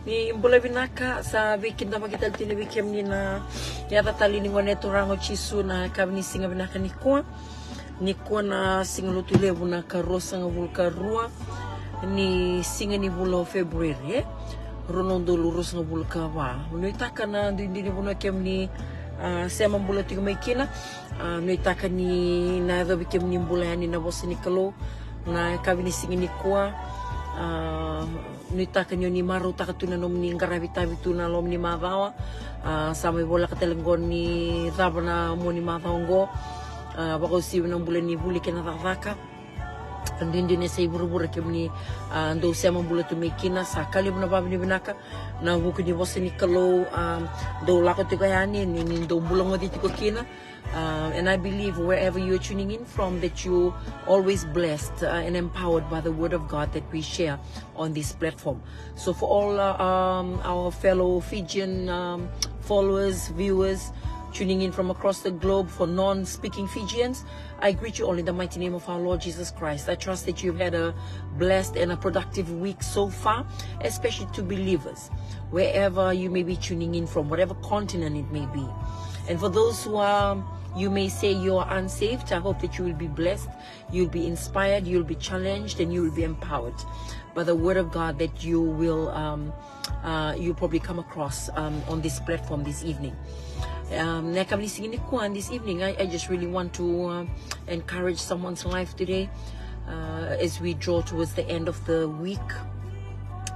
ni mbula binaka sa wiki na makita tini wiki ni na yata tali ni ngone turango chisu na kabini singa binaka ni kwa na singa lutulevu na karosa nga vulka rua ni singa ni bulo Februari ronondo lurus nga vulka wa nuitaka na ndini buno kem ni sema mbula tigo maikina nuitaka ni na dhabi kem ni mbula yani na bosi ni kalo na kabini singa ni kwa nuitaka ni maru takatuna nom ni ngaravita bituna lom ni mavawa sama bola katelengon ni dhabana mo ni mavaongo bako si nang bulan ni buli kena takaka andindi ne say buru-buru kem ni ndo sema mbula tu mekina sa kali na babi ni binaka na buku ni bosi ni kalo do lako tigo yani ni ndo mbula ngodi tigo kina. And I believe wherever you're tuning in from that you always blessed and empowered by the word of God that we share on this platform. So for all our fellow Fijian followers, viewers, tuning in from across the globe, for non-speaking Fijians, I greet you all in the mighty name of our Lord Jesus Christ. I trust that you've had a blessed and a productive week so far, especially to believers, wherever you may be tuning in from, whatever continent it may be. And for those who are, you may say you are unsaved, I hope that you will be blessed, you'll be inspired, you'll be challenged, and you will be empowered by the word of God that you will, you probably come across on this platform this evening. This evening, I just really want to encourage someone's life today as we draw towards the end of the week.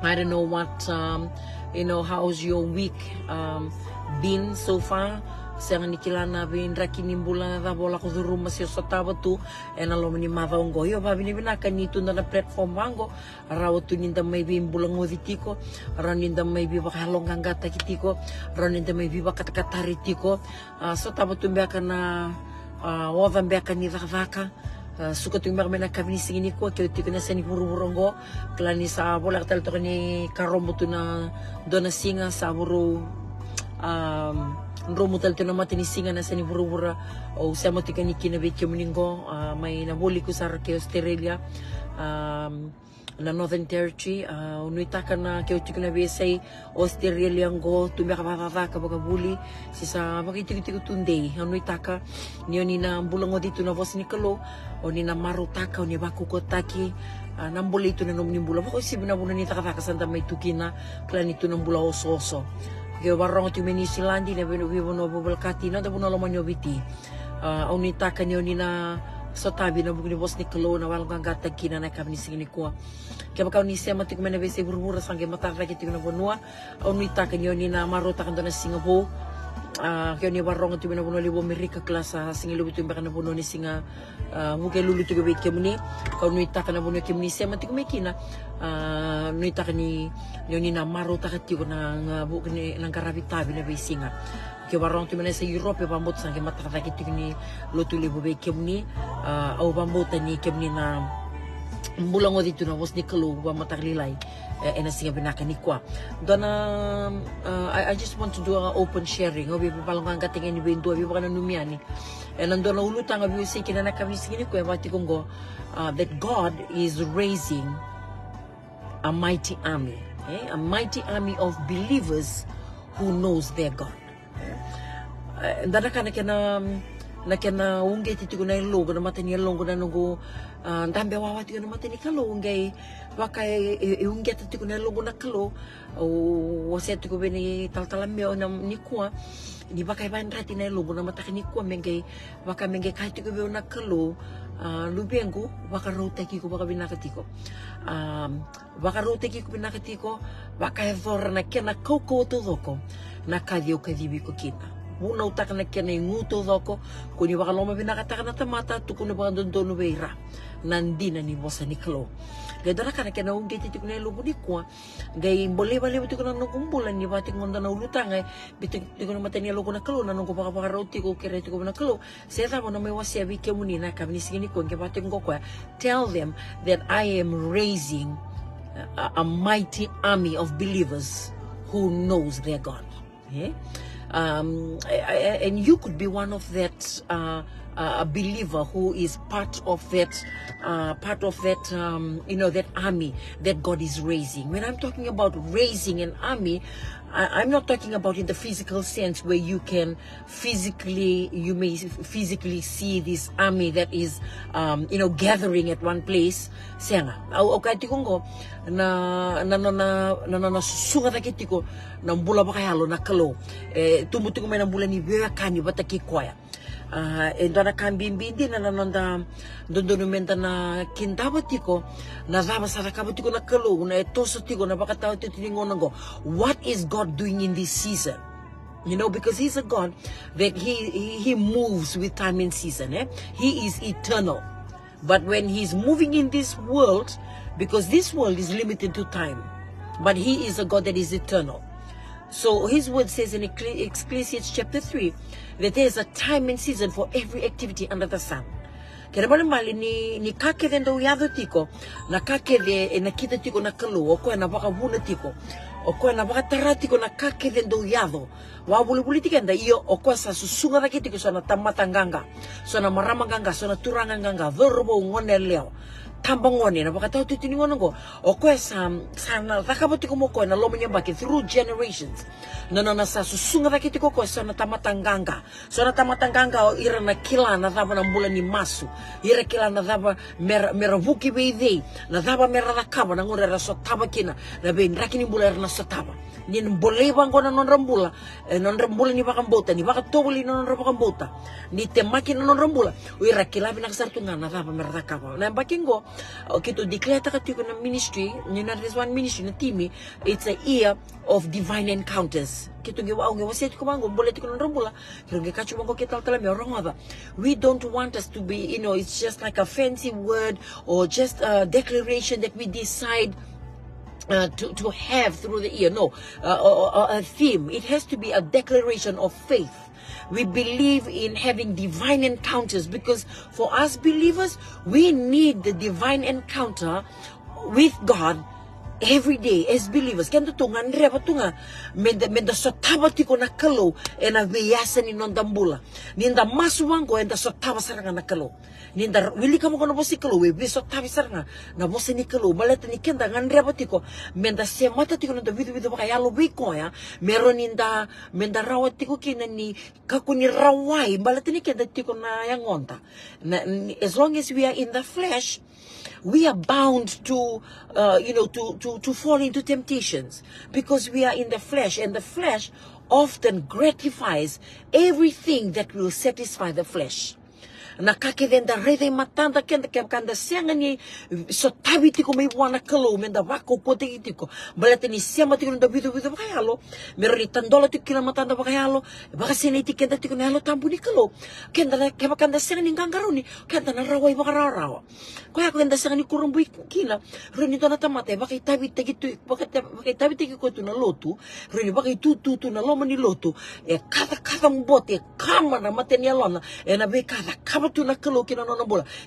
I don't know what, how's your week been so far? Sangan nikilana bin rakini bulan na bola ko rumah siyo sa tabatu en alo ni mavaongo yo babi ni binaka ni tu na platform wango rawo tu ninda may bin bulang ngozitiko raninda may bi bakalong gangata kitiko raninda may bi bakatakaritiko so tabatu mbeka na wava mbeka ni vaka suka tu mbeka na kabini singini ko kyo tiko na sani burongo klani sa bola katal to ni karombo tu na dona singa sa buru romutal to na matini singa na sani buru-bura o sama tika ni kinabekyo muningo may nabuli ko sa Australia na Northern Territory unuitaka na kyo tiko na besay Australia ngo tumeka ka bagabuli sisa makitiko tunday unuitaka niyo ni na bulango dito na vos ni kalo o ni na marutaka o ni bakukotaki nambuli ito na nomnimbula bako isibina buna ni taka santa may tukina klan ito ng bula oso ke barong tu meni silandi na bino bubulkati na dabuno lo manyobiti unita kanyo ni na sotabi na bugni bos ni kalo na walang gata kina na kabni singini ko ke bakaw ni sema tik mena bese burbura sange matarra ke tigna bonua unita kanyo ni na marota kan na Singapore kaya ni barong tu mena bono libo Amerika klasa singilu tu mbaka na bono ni singa muke lulu tu gabit kemuni kau nuita kana bono kemuni sema tik mekina nuita kani ni na marota ka tigo na buke ni nang karabitabi na besinga ke barong tu mena sa Europe bambot sange matarra ke tigni lutu libo be kemuni au bambot ni kemuni na mbulango dito na was ni kalu ba mataglilay and singa binaka ni kwa dona I just want to do an open sharing obi palong ang katingin ni bendo obi baka nanumiani and andona ulutang obi si kinana kami singini ko bati kongo that God is raising a mighty army a mighty army of believers who knows their God dana kana nakena unge titigo na logo na matani longo na nungo ndambe wawa tigo na matani kalo unge waka unge titigo na logo na kalo o wase tigo beni taltalamio na nikua ni baka iban rati na logo na mataki nikua menge waka menge kai tigo be na kalo lubengo waka rota kiko baka binakatiko waka rota kiko binakatiko waka evora na kena koko todoko na kadio kadibi ko kita muna utaka na kena nguto doko kuni baka loma binakataka na tamata tukuna baka dondono beira nandina ni bosa ni kalo gadara kana kena unge titik na lubu ni kwa gay bole bale bitu kana nukumbulan ni batik ngonda na ulutang bitik tikuna matani logo na kalo nanong baka baka roti ko kere tiko na kalo seta mo na may wasya bike muni na kabni sigini ko ke batik ko kwa tell them that I am raising a mighty army of believers who knows their God and you could be one of that a believer who is part of that, that army that God is raising. When I'm talking about raising an army, I'm not talking about in the physical sense where you may physically see this army that is, gathering at one place. Siya nga, okay, tikungo, na susunga na kitiko, na mbula ba kaya lo na kalo, tumutingo may na mbula ni Bea Kani, bata kikwaya. Endo na kambimbindi na nanonda dondonumenta na kindabatiko na zaba sarakabatiko na kalo na etoso tiko na bakataw titingon ngo. What is God doing in this season? Because He's a God that He moves with time and season. He is eternal. But when He's moving in this world, because this world is limited to time, but He is a God that is eternal. So His word says in Ecclesiastes chapter 3 that there is a time and season for every activity under the sun. Kaya bali ni kakede ndo yado tiko na kakede na kita tiko na kalu o kwa na baka vuna tiko o kwa na baka taratiko na kakede ndo yado wa buli tika nda iyo o kwa sa susunga na kitiko so na tamatanganga so na maramanganga so na turanganganga verbo ngone leo tambangone na baka tau titiningon ngo o kwa sa na takabatiko mo kwa na lomo nyambake through generations na sa susunga na kitiko kwa so na tamatanganga o ira na kila na thaba na mbula ni masu ira kila na thaba mera vuki beidei na thaba mera rakaba na ngore ra so taba kina na be rakini mbula na so taba ni mbole bango na non rambula ni baka mbota ni baka tobuli na non baka mbota ni temaki na non rambula ira kila bina kasartunga na thaba mera rakaba na bakingo kito declare takatiko na ministry there's one ministry na timi, it's a year of divine encounters. Kito ngewaset ko mango boleti ko nrambula kiro ngekachu mango kita tala me rongoda. We don't want us to be, it's just like a fancy word or just a declaration that we decide to have through the year. No, a theme. It has to be a declaration of faith. We believe in having divine encounters because for us believers, we need the divine encounter with God every day as believers. Kaya tunga nreba tunga menda sotaba tiko na kalo ena veyasa ni nondambula. Ninda masuwango enda sotaba saranga na kalo. Ninda wili kamo kono bosi kalo we sotaba saranga na bosi ni kalo. Maleta ni kenda nreba tiko menda semata tiko nanda vidu baka yalo wiko ya. Meron ninda menda rawa tiko kina ni kakuni rawai. Maleta ni kenda tiko na yangonta. As long as we are in the flesh, we are bound to fall into temptations because we are in the flesh, and the flesh often gratifies everything that will satisfy the flesh. Nakakidenda rede matanda kenda kanda sianga ni so tabi tiko may wana kalo menda wako kote itiko balate ni siama tiko nda bidu bakayalo meroni tandola tiko kila matanda bakayalo baka sene tikenda tiko nalo tambu ni kalo kenda na kema kanda sianga ni ngangaroni kenda na rawai bakarawa kaya kenda sianga ni kurumbu kila roni tona tamate baka tabi tiki ko tu na lotu roni baka tu na loma ni lotu kata mbote kama na matenia lona na be kata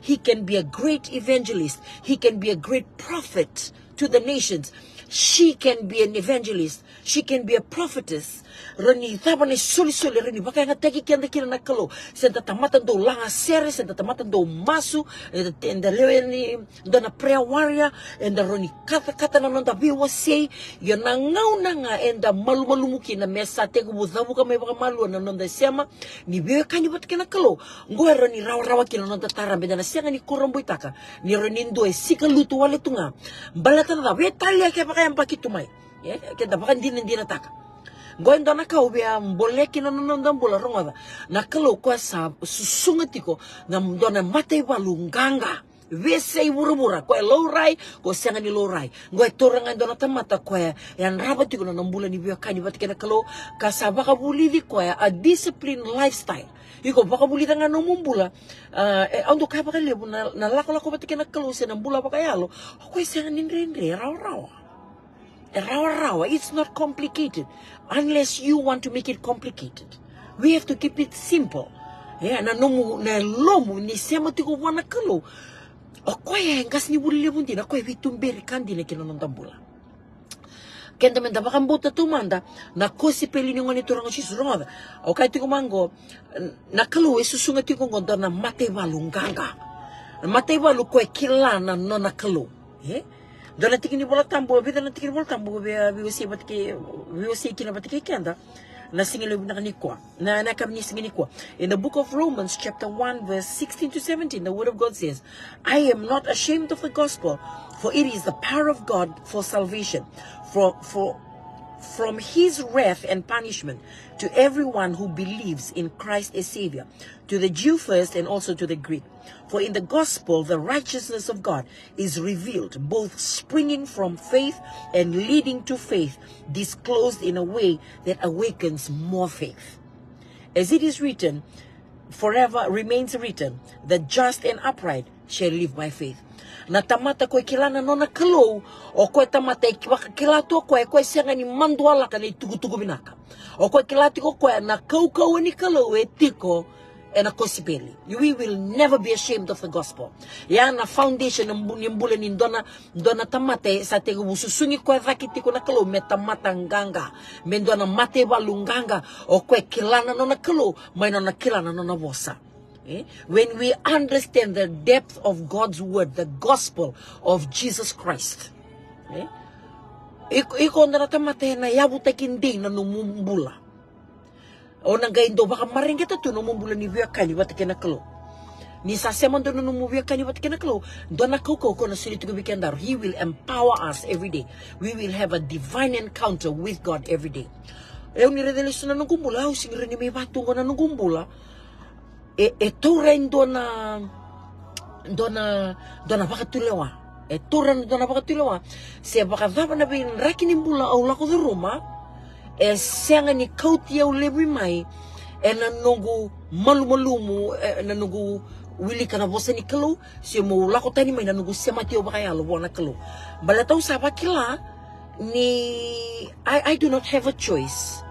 he can be a great evangelist. He can be a great prophet to the nations. She can be an evangelist. She can be a prophetess. Rani tabane soli rani baka nga tagi kenda kila nakalo. Senta tamatan do langa sere, senta tamatan do masu, and the leweni do na prayer warrior, and the rani kata na nanda biwa say, yon na ngau na nga and the malu na mesa tegu buzabu ka may baka malu na nanda sema ni biwa kanyi bat kina kalo. Ngoy rani rawa kina nanda tarambe na siya ni kuramboy taka ni rani ndo sika lutu wale tunga. Balatan na wetalia kaya baka yang pakitumay. Kaya baka hindi nataka. Goendo na ka ubia mboleki na nondambula rongoda na kalo kwa sa susungatiko na mdona matay walunganga wese wurumura kwa low rai ko sanga ni low rai ngoy toranga ndona tamata kwa yan rabatiko na nambula ni biya kani batikena kalo kasaba ka bulili kwa a disciplined lifestyle iko baka bulita nga numumbula ando kaya baka lebo na lako batikena kalo sa nambula baka yalo ko sanga ni nrenre raw Rawa, it's not complicated unless you want to make it complicated. We have to keep it simple. Yeah, na lomu ni sema tiko wana kalo. O kwaya ngas ni bulile bundi na kwaya vitumberi kandi na kinanondambula. Kenda menda bakambuta tumanda na kosi peli ni ngoni turang si suronga. O kai tingo mango na kalu susunga tingo ngondo na mate balunganga. Mate balu koe kilana no na kalu. Dona tikini bola tambo bida na tikini bola tambo be viwasi kina batiki kenda. Na singilo binakaniko. Na kamni singiniko. In the book of Romans chapter 1 verse 16 to 17 the word of God says, I am not ashamed of the gospel, for it is the power of God for salvation. From his wrath and punishment to everyone who believes in Christ as Savior, to the Jew first and also to the Greek. For in the gospel, the righteousness of God is revealed, both springing from faith and leading to faith, disclosed in a way that awakens more faith. As it is written, forever remains written, the just and upright shall live by faith. Na tamata koe kilana no na kalou, o koe tamata e kilato koe sianga ni manduala ka ni tugu binaka. O koe kilati ko koe na kau ni kalou e tiko e na kosipeli. We will never be ashamed of the gospel. Ya na foundation ng mbula ni dona tamate sa tegu bususungi koe rakiti ko na kalou me tamata nganga. Me dona mate balunganga o koe kilana no na kalou, may no na kilana no na bosa. When we understand the depth of God's word, the gospel of Jesus Christ, iko na natamate na yabuta kindi na numumbula. O nangaindo baka maringita tu numumbula ni viakani wata kinakalo. Ni saseman do numuviakani wata kinakalo. Dona koko ko na silito ko bikendar. He will empower us every day. We will have a divine encounter with God every day. Ni redelisyo na nungumbula, singre ni may batungo na nungumbula. Turen dona bakatulewa. Turen dona bakatulewa. Se bakadaba na bin rakinimbula au lako de Roma. Senga ni kauti au lebi mai. Nanungu malumu nanungu wili kana bosa ni kalu. Se mo lako tani mai nanungu semati o bakaya lo bona kalu. Balatau sabakila ni I do not have a choice.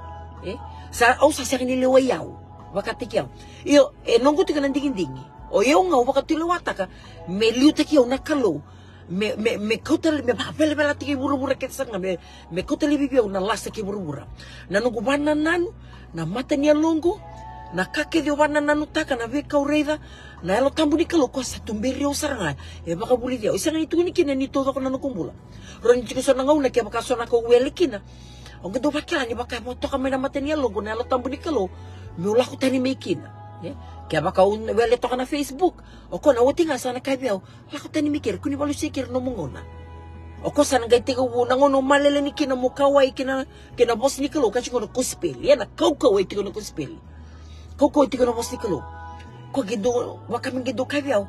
Sa senga ni lewa yao. Wakatikiao iyo nongo tika nandingi o yo nga wakatiluwata ka me liuta kiyo nakalo me kotali me papele bela tiki buru-buru ketsanga me kotali bibia na lasa ki buru-buru na nungu bana nanu na mata niya longo na kake dio bana nanu taka na veka ureida na elo tambu ni kalo kwa sa tumberi o saranga baka buli dia isa nga itu ni kina ni todo ko nanu kumbula ron chiko so nangau na kia baka so nako wele kina o gendo bakila ni baka mo toka me na mata niya longo na elo tambu ni kalo mula ko tani mikina kaya baka wele to ka na Facebook o ko na uti nga sana kabiyaw la ko tani mikir kuni balu sikir no mongona o ko sana gaiti ko nangono malele ni kina mukawai kina boss ni kalo kasi ko no kuspel na kau iti ko no kuspel kau iti ko no boss ni kalo ko gido waka min gido kabiyaw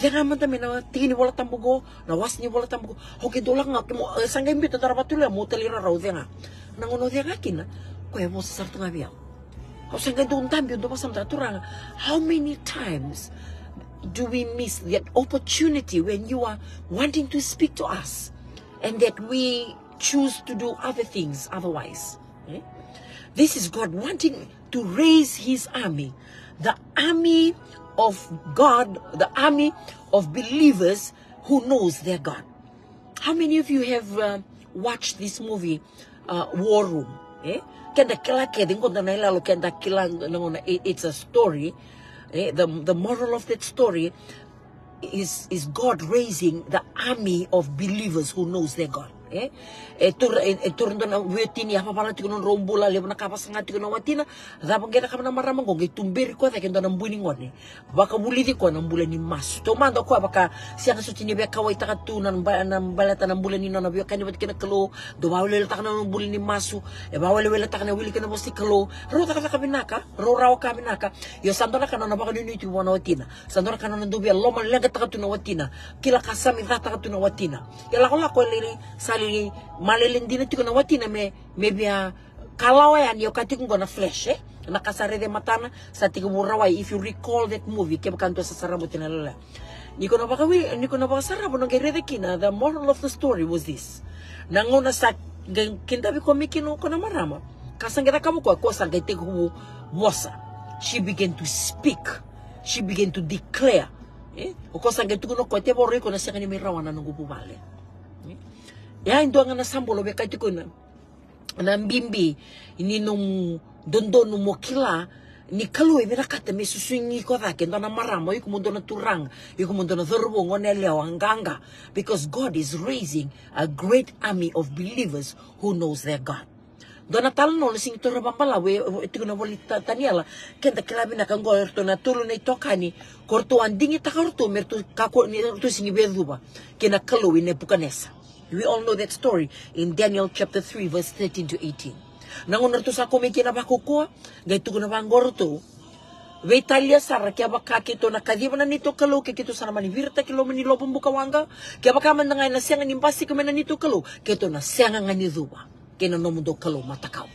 Yana man tami na tingin ni wala tambugo na was ni wala tambugo o gido lang nga kimo sanggay mbito tarapatula mo talira raw nga nangono dia nga kina ko mo sa sarto nga biyaw. How many times do we miss that opportunity when you are wanting to speak to us and that we choose to do other things otherwise? This is God wanting to raise his army, the army of God, the army of believers who knows their God. How many of you have watched this movie, War Room? It's a story. The moral of that story is God raising the army of believers who knows their God. Turun na wetini apa pala tiko non rombula le na kapas ngati ko na watina dabang gena kama na maramang ko gitumberi ko ta kendo na mbuni ngone baka bulidi ko na mbula ni mas to mando ko baka siya kaso tini be kawai ta katunan ba na balata na mbula ni no na biyo kani bat kina kalo do bawle ta kana mbula ni masu bawle wele ta kana wili kana bosti kalo ro ta ka binaka ro raw ka binaka yo sandora kana na baka ni tu wana watina sandora kana na dubi lo man lenga ta katuna watina kila kasami ta katuna watina kila ko lili sali malelindi na tiko na watina me biya kalawayan yo katikong ko na flesh nakasare de matana sa tiko muraway. If you recall that movie kaya kanto sa sarabo tinalala niko na baka sarabo nang gere de kina. The moral of the story was this nanguna sa kindabi ko mikino ko na marama kasangita kamo ko sa gaite ko mosa. She began to speak, she began to declare o ko sa gaite ko no ko te borre ko na sa kanimi rawana nang gubale ya indo nga nasambolo be kay tiko na na mbimbi ini num dondo no mokila ni kalu e mena kata me susuingi ko dake ndona maramo iku mundo na turang iku mundo na dhorbo ngone leo anganga, because God is raising a great army of believers who knows their God. Dona talno le sing tora papala we tiku na volita taniela kenda kilabi na kango erto na tulu na itokani korto andingi takarto merto kako ni to singi beduba kena kalu ine bukanesa. We all know that story in Daniel chapter 3 verse 13 to 18. Nangon erto sa komiki na bakuko gai tuku na bangorto we Italia sara kya baka kito na kadiba na nito kalu ke kito sana mani virta kilo mani lobong bukawanga kya baka man ngay na sianga nimbasi kame na nito kalu kito na sianga nga niduba kena no mundo kalu matakaw.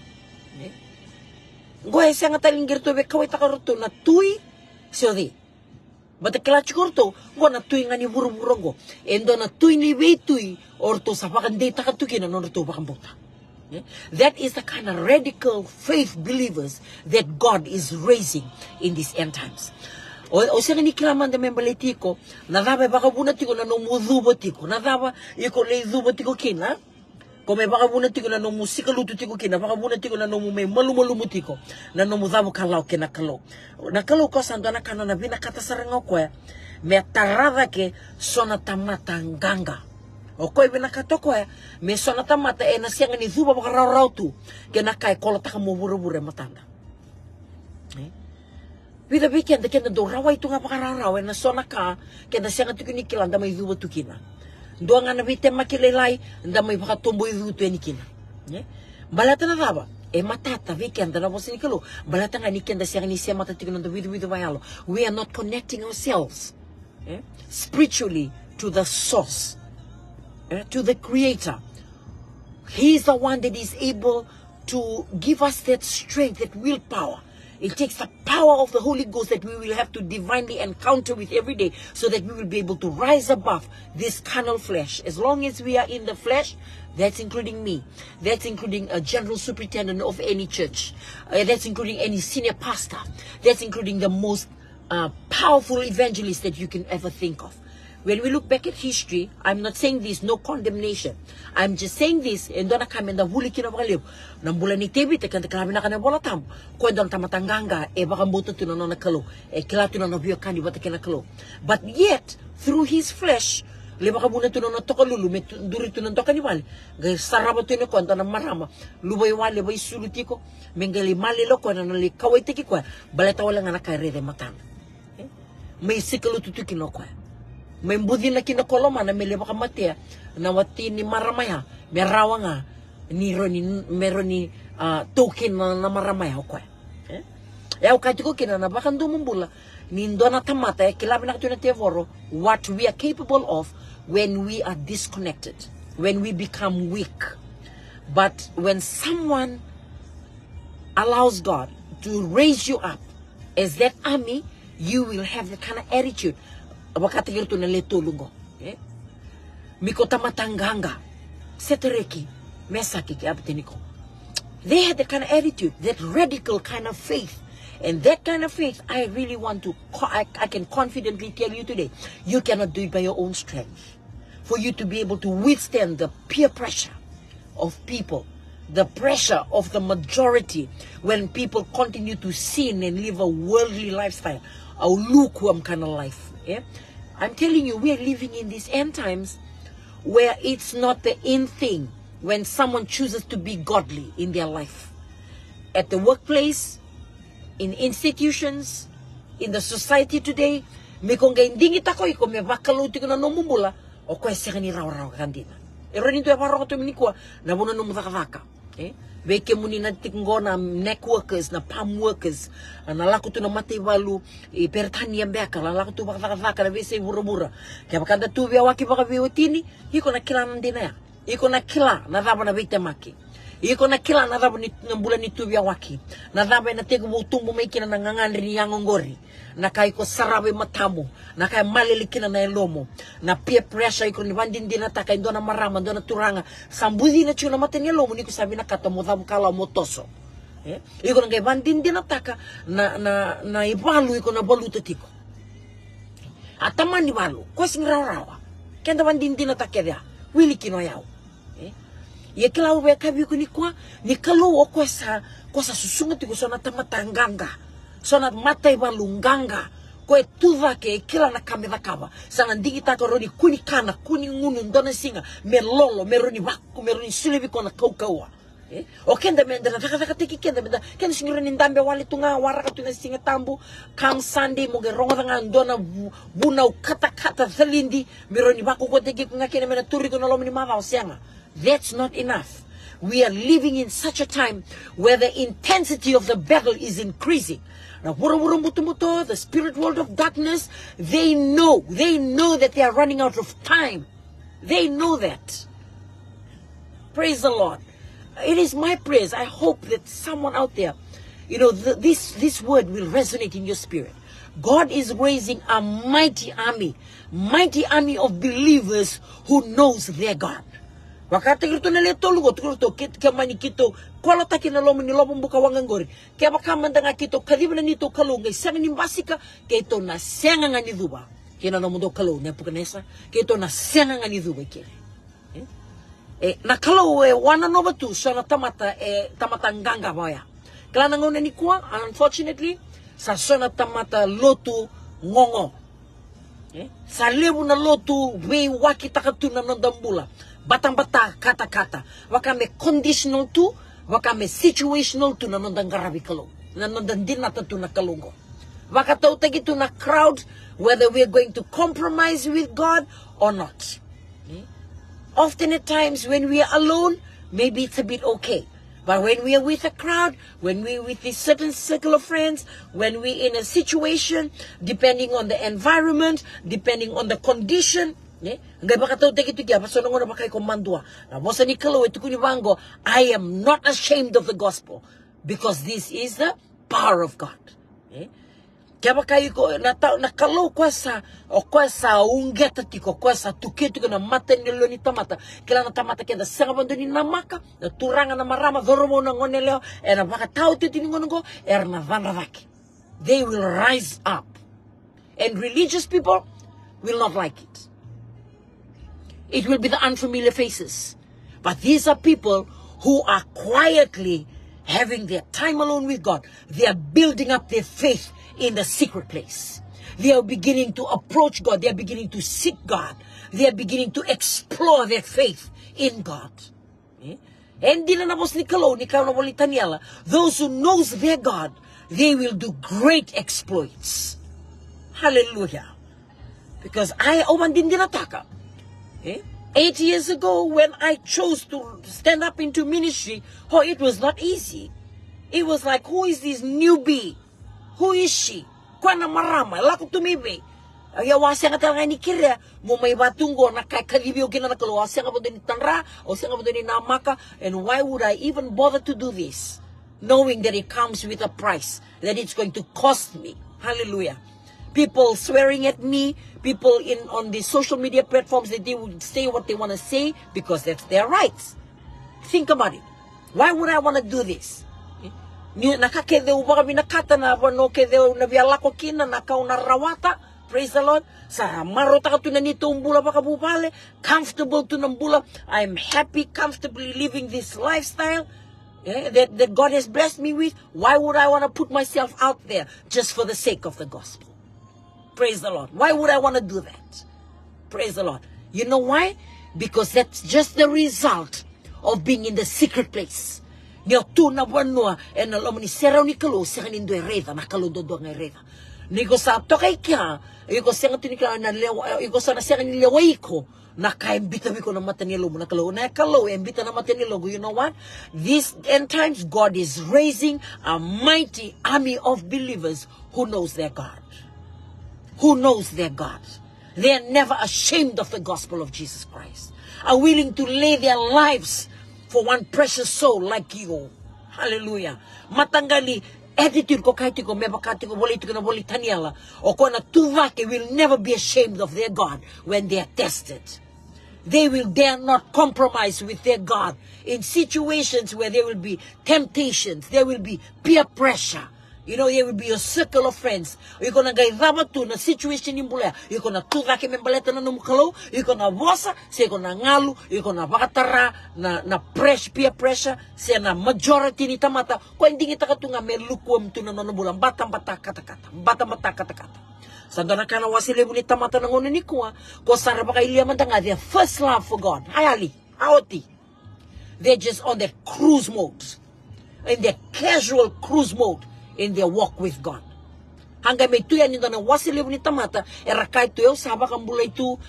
Goe sianga talingir to be kawai takaroto na tui siodi. Bata kelachi korto go na tui nga ni buru-burongo endo na tui ni weitui orto sa pakande takatuki na norto bakambota. That is the kind of radical faith believers that God is raising in these end times. O siya ni klaman da membaliti ko, nadaba baka buna tiko na no mudhubo tiko, nadaba iko le dhubo tiko kina, kome baka buna tiko na no musika lutu tiko kina, baka buna tiko na no mume malu tiko, na no mudhabo kalau kena kalau. Na kalau ko santo na kana na bina kata saranga ko me tarada ke sona tamata nganga. O koe bina katoko me sona tamata na sianga ni dhuba baka rau tu ke na kai kola taka mo buru-buru matanda. Vida weekend kenda do rawa itu nga baka rau na sona ka kenda sianga tukini kila nda may dhuba tukina. Do nga na bite makilelai nda may baka tumbo idhu tu enikina. Balata na daba matata weekend na bosi nikalo balata nga ni kenda sianga ni siya mata tukina nda widu bayalo. We are not connecting ourselves spiritually to the source. To the Creator. He is the one that is able to give us that strength, that willpower. It takes the power of the Holy Ghost that we will have to divinely encounter with every day so that we will be able to rise above this carnal flesh. As long as we are in the flesh, that's including me. That's including a general superintendent of any church. That's including any senior pastor. That's including the most powerful evangelist that you can ever think of. When we look back at history, I'm not saying this, no condemnation. I'm just saying this, and don't come in the huli kinabakalib. Nambula ni tebi, tekan tekalami na kanabola tam. Kung don't tamatanganga, bakambuto to no nakalo, kilatu na nabio kandi batakinakalo. But yet, through his flesh, libakabuna to no tokalulu, duri to no tokaniwali. Gay saraba to no kwanta na marama. Lubay wali bay sulutiko, mengali mali loko na nali kaway tikikwa, baleta wala nga nakairede matan. May sikalu tutukin kwa. May mbudhi na kinakoloma na mele baka matia na wati ni maramaya merawa nga meron ni token na maramaya kwa ya wakati ko kina na baka ndumumbula ni ndona tamata kilabi na katuna tevoro what we are capable of when we are disconnected, when we become weak. But when someone allows God to raise you up as that army, you will have the kind of attitude wakati girto na leto lungo miko tamatanganga setereki mesaki ki abteniko. They had the kind of attitude, that radical kind of faith, and that kind of faith I really want to I can confidently tell you today, you cannot do it by your own strength. For you to be able to withstand the peer pressure of people, the pressure of the majority, when people continue to sin and live a worldly lifestyle, a lukewarm kind of life. I'm telling you, we are living in these end times where it's not the in thing when someone chooses to be godly in their life. At the workplace, in institutions, in the society today, may kung gaindingit ako, iko may bakaluti ko na numumula, o kwa siya ni raw-raw kandina. Ero nito ya parang ko tuminikwa, na muna numutaka-taka. Weke muni na tinggo na neck workers, na palm workers, na laku tu na mati balu, pertanian beka, na laku tu baka na vese bura-bura. Kaya bakanda tu vya waki baka vya tini, iko na kila nandina ya. Iko na kila na raba na vete maki. Iko na kila na raba ni mbula ni tu vya waki. Na raba na teko mutumbu meiki na nangangandri ni yangongori. Na kaya iko sarabe matamu. Na kaya malilikina na elomo. Na peer pressure iko ni bandindi na taka indo na marama, indo na turanga. Sambuzi na chuna mata ni elomo, niko sabi na kata mudhamu kala motoso. Iko na kaya bandindi na taka na ibalu iko na baluto tiko. Ataman ibalu, kwa sing rawa. Kaya bandindi na taka dia, wili kino yao. Ye kila we kabi ko ni kwa ni kalo o kwa sa susunga tiko sona tamatanganga. Sona matai balunganga. Ko e tuva ke kila na kamera kava. Sanga ndigi ta ko roni kuni kana kuni ngunu ndona singa me lolo me roni waku me roni sulebi kona kaukaua. O kenda menda na taka teki kenda menda kenda singira ni ndambe wale tunga waraka tunga singa tambu kam Sunday moge ronga nga ndona buna kata thalindi me roni waku ko teki kunga kena mena turi kono lomi ni mava osianga. That's not enough. We are living in such a time where the intensity of the battle is increasing. Now, the spirit world of darkness, they know that they are running out of time. They know that. Praise the Lord. It is my praise. I hope that someone out there, this word will resonate in your spirit. God is raising a mighty army of believers who knows their God. Wakati kito na leto lugo tukito kamani kito kwala taki na lomo ni lomo buka wangangori kaya baka mandanga kito kadiba na nito kalungay sanga ni basika kito na senga nga ni duba kina no mundo kalu ne pukanesa kito na senga nga ni duba kire na kalu wana no batu so na tamata nganga baya kala ngone ni kwa unfortunately sa so na tamata lotu ngongo sa lebu na lotu we wakita katuna no dambula batang-bata kata-kata wakame conditional tu wakame situational tu nanondang garabi kalo nanondang dinata tu na kalungo wakatau tagi tu na crowd whether we are going to compromise with God or not. Often at times when we are alone maybe it's a bit okay, but when we are with a crowd, when we are with a certain circle of friends, when we in a situation, depending on the environment, depending on the condition, I am not ashamed of the gospel because this is the power of God. Kaya kayo ko nakalo kwa sa ungeta tiko kwa sa tuketu na mata nilo ni tamata kila na tamata kenda sanga bando ni namaka na turanga na marama goromo na ngoneleo na baka tao titi ngongo na vanravaki. They will rise up, and religious people will not like it. It will be the unfamiliar faces. But these are people who are quietly having their time alone with God. They are building up their faith in the secret place. They are beginning to approach God. They are beginning to seek God. They are beginning to explore their faith in God. Those who knows their God, they will do great exploits. Hallelujah. Because 8 years ago when I chose to stand up into ministry, it was not easy. It was like, who is this newbie? Who is she? Kwana marama, lako tumibe. Ya wasianga talaga ni kira, mo may batungo na kay kalibyo kina nakalo wasianga po din tanra, o sianga po din namaka, and why would I even bother to do this? Knowing that it comes with a price, that it's going to cost me. Hallelujah. People swearing at me, people on the social media platforms that they would say what they want to say because that's their rights. Think about it. Why would I want to do this? Praise the Lord. Comfortable to nambula. I'm happy, comfortably living this lifestyle that God has blessed me with. Why would I want to put myself out there just for the sake of the gospel? Praise the Lord. Why would I want to do that? Praise the Lord. You know why? Because that's just the result of being in the secret place. Nio tu na wanua en alomni serau ni kalu serani ndo ereda na kalu do nga ereda. Niko sa tokai kia, iko senga tunika na lewa, iko sa na serani lewaiko na kaimbita biko na mata nilo na kalu na kalu embita na mata nilo. You know what? These end times God is raising a mighty army of believers who knows their God. Who knows their God. They are never ashamed of the gospel of Jesus Christ. Are willing to lay their lives for one precious soul like you. Hallelujah. Matangali attitude ko kahit ko mebakati ko bolito ko na bolitaniala o ko na tuvake will never be ashamed of their God when they are tested. They will dare not compromise with their God in situations where there will be temptations, there will be peer pressure. You know, there will be a circle of friends. You're gonna get tu na situation in bula. You're gonna tu rake membaleta na numukalo. You're gonna vosa. Se gonna ngalu. You're gonna bakatara na peer pressure. Se na majority ni tamata. Ko hindi kita katunga melukuam tu na nanubulang batang bata kata-kata. Batang bata kata-kata. Sandana kana wasile buli tamata na ngono ni kuwa. Ko sara baka ilia mantanga their first love for God. Hayali. Aoti. They're just on their cruise mode. In their casual cruise mode. In their walk with God. Hanggang may tuyan nito na wasili ni tamata, era kahit tuyaw sabak ang bulay tu,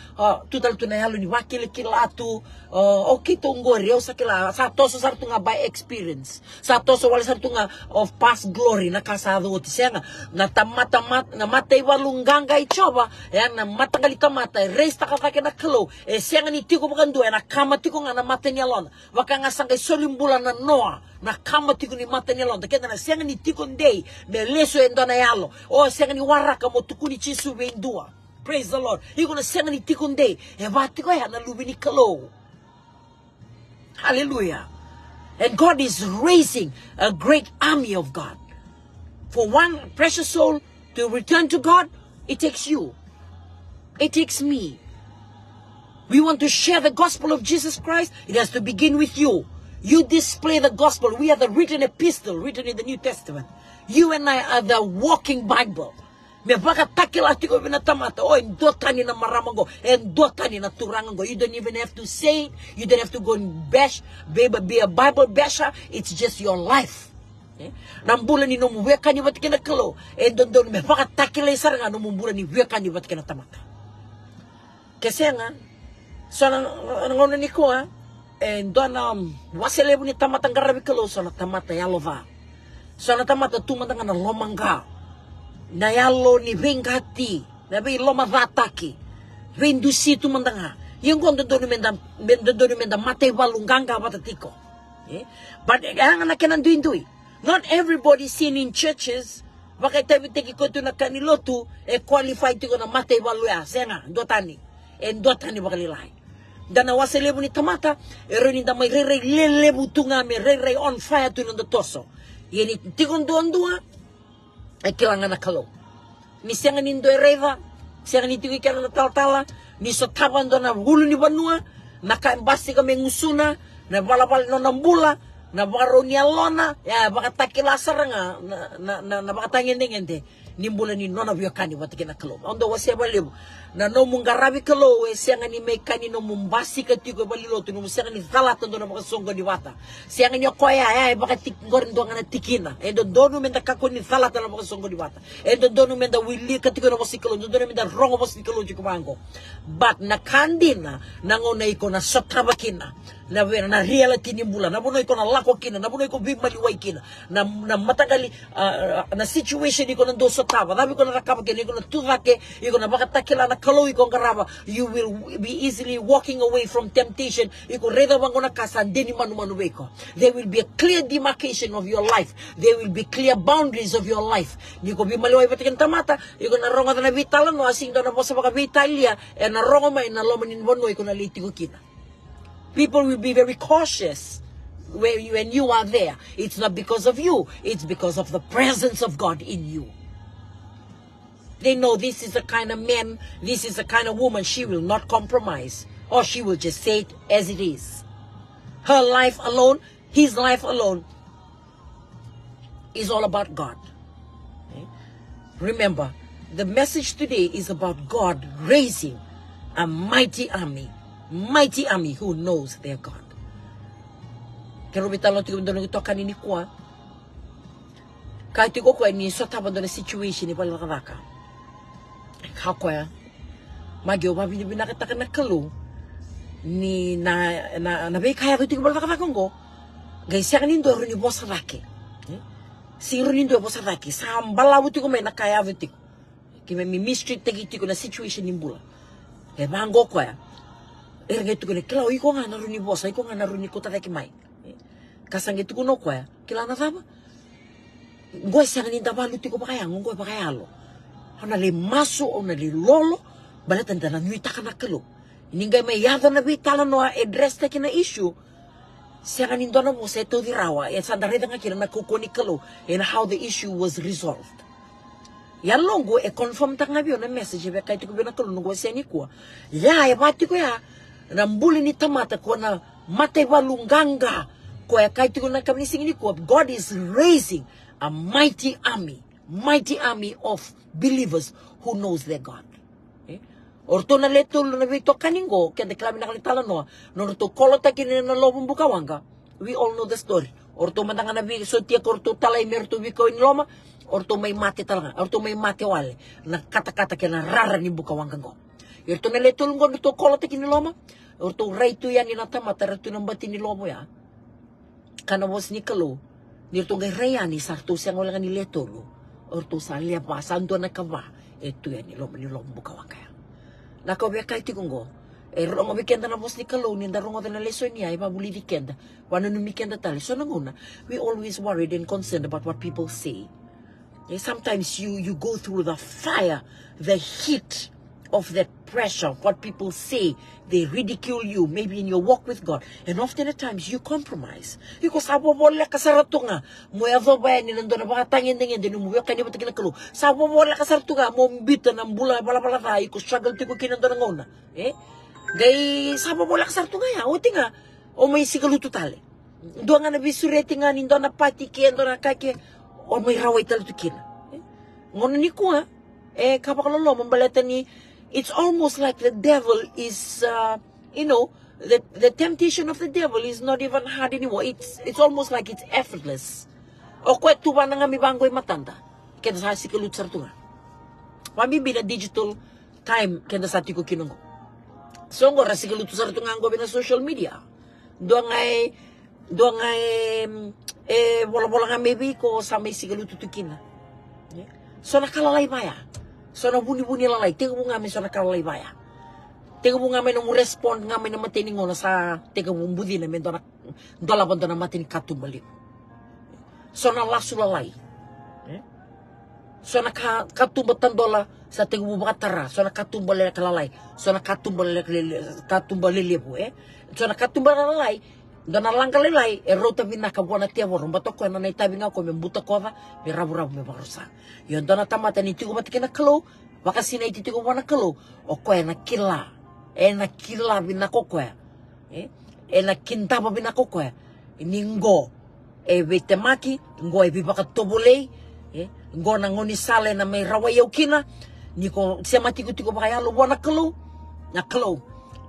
tutal tu na halo ni wakil kila atu, okay to ngoryo sa kila, sa toso sa nga by experience, sa toso wala sa nga of past glory, nakasado o siya nga, na matay walong ganga ichoba, yan na matagali tamata, raise takatake na kalo, siya nga ni tiko bakandu, na kamati ko nga na matay niya lon, waka nga sangay solimbulan na Noah, na kamati ko ni matay niya lon, kaya na siya nga ni tiko ndey, me leso endo na yalo, o siya nga ni waraka mo tukuni chisu weindua. Praise the Lord. You're going to sing ni tikunde. Evati ko na lubi ni kalo. Hallelujah. And God is raising a great army of God. For one precious soul to return to God, it takes you. It takes me. We want to share the gospel of Jesus Christ. It has to begin with you. You display the gospel. We are the written epistle, written in the New Testament. You and I are the walking Bible. Me baka takila tiko binatamata. Oh, endotani na maramango. Endotani na turangango. You don't even have to say it. You don't have to go and bash, be a Bible basher. It's just your life. Nambula ni numuweka ni batikina kalo. Endondon me baka takila isaranga numumbula ni weka ni batikina tamata. Kasi nga, so nangono ni ko ha. Endon waselebu ni tamatang garabi kalo so na tamata yalova. So na tamata tumata nga na lomangga. Na yalo ni vengati, na be loma vataki, vendusi tu mandanga. Yung kondo dono menda mate walunganga batatiko. But ang na kinandui. Not everybody seen in churches. Bakit tayo teki ko tu na kanilotu qualified tiko na mate waluya senga dotani. En dotani bakalilay. Dan nawaselebu ni tamata, eronin da may rere lelebu tunga me rere on fire tu nando toso. Yeni tikon dua ay kailangan na kalo. Ni siya nga nindo ereva, siya nga nitiwi ka na tala-tala, ni sotaban do na hulu ni banua, nakaembasi kami ngusuna, na balabal no nambula, na baro ni alona, ya baka takilasar nga, na baka tangin-tingin de, nimbula ni nona biyakani watiki na kalo. Ondo wasya baliw, na no mungarabi kalo, siya nga ni may kani no mumbasi katiko baliloto, no siya nga ni talatan do na makasonggo di wata. Siya nga niyo koya, baka tikgorin do nga na tikina. E dono menda kako ni talatan na makasonggo di wata. E dono menda wili katiko na masikalo, dono menda rongo masikalo di kumango. But nakandina, nangonay ko na sotrabakina, na reality ni mula, nabunoy ko na lako kina, nabunoy ko bimaliway kina, na matagali, na situation ni ko na doso taba, nabi ko na rakapa kina, ko na turake, ko na bakatakila na kaloy ko karaba, you will be easily walking away from temptation, ko reda bang ko na kasan, dini manu-manuwe ko. There will be a clear demarcation of your life, there will be clear boundaries of your life. Ni ko bimaliway patikin tamata, ko na rongo na vitalan, no asing do na po sa mga vitalia, na rongo may na lomanin bonoy ko na liti ko kina. People will be very cautious when you are there. It's not because of you. It's because of the presence of God in you. They know this is the kind of man, this is the kind of woman, she will not compromise. Or she will just say it as it is. Her life alone, his life alone, is all about God. Okay? Remember, the message today is about God raising a mighty army who knows their God. Kero bitalo tiko dono to kanini kwa. Kahit ko kwa ni sotaba dono situation ni pala kadaka. Hakwa magyo mabini binakita ka na kalo ni na be kaya tiko pala kadaka ngo. Guys siya kanin do ni boss rake. Si rin do boss rake sa balawu tiko may nakaya tiko. Kime mi mistreat tiko na situation ni bula. E mango kwa. Erga itu kene kila iko nga naruni bosa iko nga naruni kota taki mai kasang itu kuno kwa kila na saba ngoi sang ni dabalu tiko pakaya ngoi pakaya lo ona le maso ona le lolo balata ndana nyuita kana kelo ninga me yada na vitala no address taki na issue Siang indona mo sa ito dirawa, and sandari nga kina na kukuni kalo, and how the issue was resolved. Yan longo, confirm ta nga biyo na message, kaya tiko biyo na kalo, nungwa siya ni kuwa. Ya, bati ko ya, nambuli ni tamata ko na matay walunganga, kaya tiko na kami singin ni kuwa, God is raising a mighty army of believers who knows their God. Orto na leto na vito kaningo kaya deklami na kalitala no to kolota kini na lobong bukawanga. We all know the story. Orto mandanga na vi so tia korto talay merto viko in loma orto may mati talaga. Orto may mati wale na kata-kata kaya na rara ni bukawanga ngo. Orto na leto ngo to kolota kini loma orto raito yan inatama tarato ng bati ni lomo ya. Kana was ni kalo nirto ngay rayani sarto siyang wala ni leto lo. Orto sa liya pa santo na kaba ito yan ni lomo bukawanga ya. Nakawia kay tikungo rongo weekend na bos ni kalo ni darongo na lesson niya ibabuli weekend wano no weekend tali so nanguna we always worried and concerned about what people say. Sometimes you go through the fire, the heat of that pressure, what people say, they ridicule you maybe in your walk with God, and often at times you compromise because abo bola kasarato nga mo avo ba ni nando na baka tangin din mo ka ni batakina kalo sabo bola kasarato nga mo bita ng bula bala tayo ko struggle tiko kinando na ngona gay sabo bola kasarato nga ya o tinga o may sigaluto tali do nga na bisureti nga nindo na pati kendo na kake o may raway talo tukina ngona ni ko kapakalolo mambaleta ni. It's almost like the devil is, the temptation of the devil is not even hard anymore. It's almost like it's effortless. O kwe tuwa na nga mi banggoy matanda. Kaya sa sikalut sa tunga. Pamimbi na digital time kaya sa tiko kinungo. So nga sikalut sa tunga ang na social media. Doon ngay, wala nga maybe ko sa may sikalut tutukin na. So nakalalay maya. So na buni-buni lalay, tiga mo nga may so nakalalay baya. Tiga mo nga may nung respond nga may namatining na sa tiga mo budi na may dolaban na matining katumbalik. So na laso lalay. So nakatumbatan dola sa tiga mo bakatara. So nakatumbalik kalalay. So nakatumbalik po So nakatumbalik lalay. Doon na lang kalilay, rota binakabuan na tiyaw, rumbato ko na naitabi nga ko, may buta ko ba, may rabu-rabu may barusa. Yun doon na tamata, niti ko matikin na kalo, baka sinaiti ko ba na kalo, o ko nakila, nakila binako ko, nakintaba binako ko, ningo, betemaki, ngo bibaka tobulay, ngo na ngoni sale na may rawayaw kina, niko siya matiko-tiko ba kaya luwa na kalo,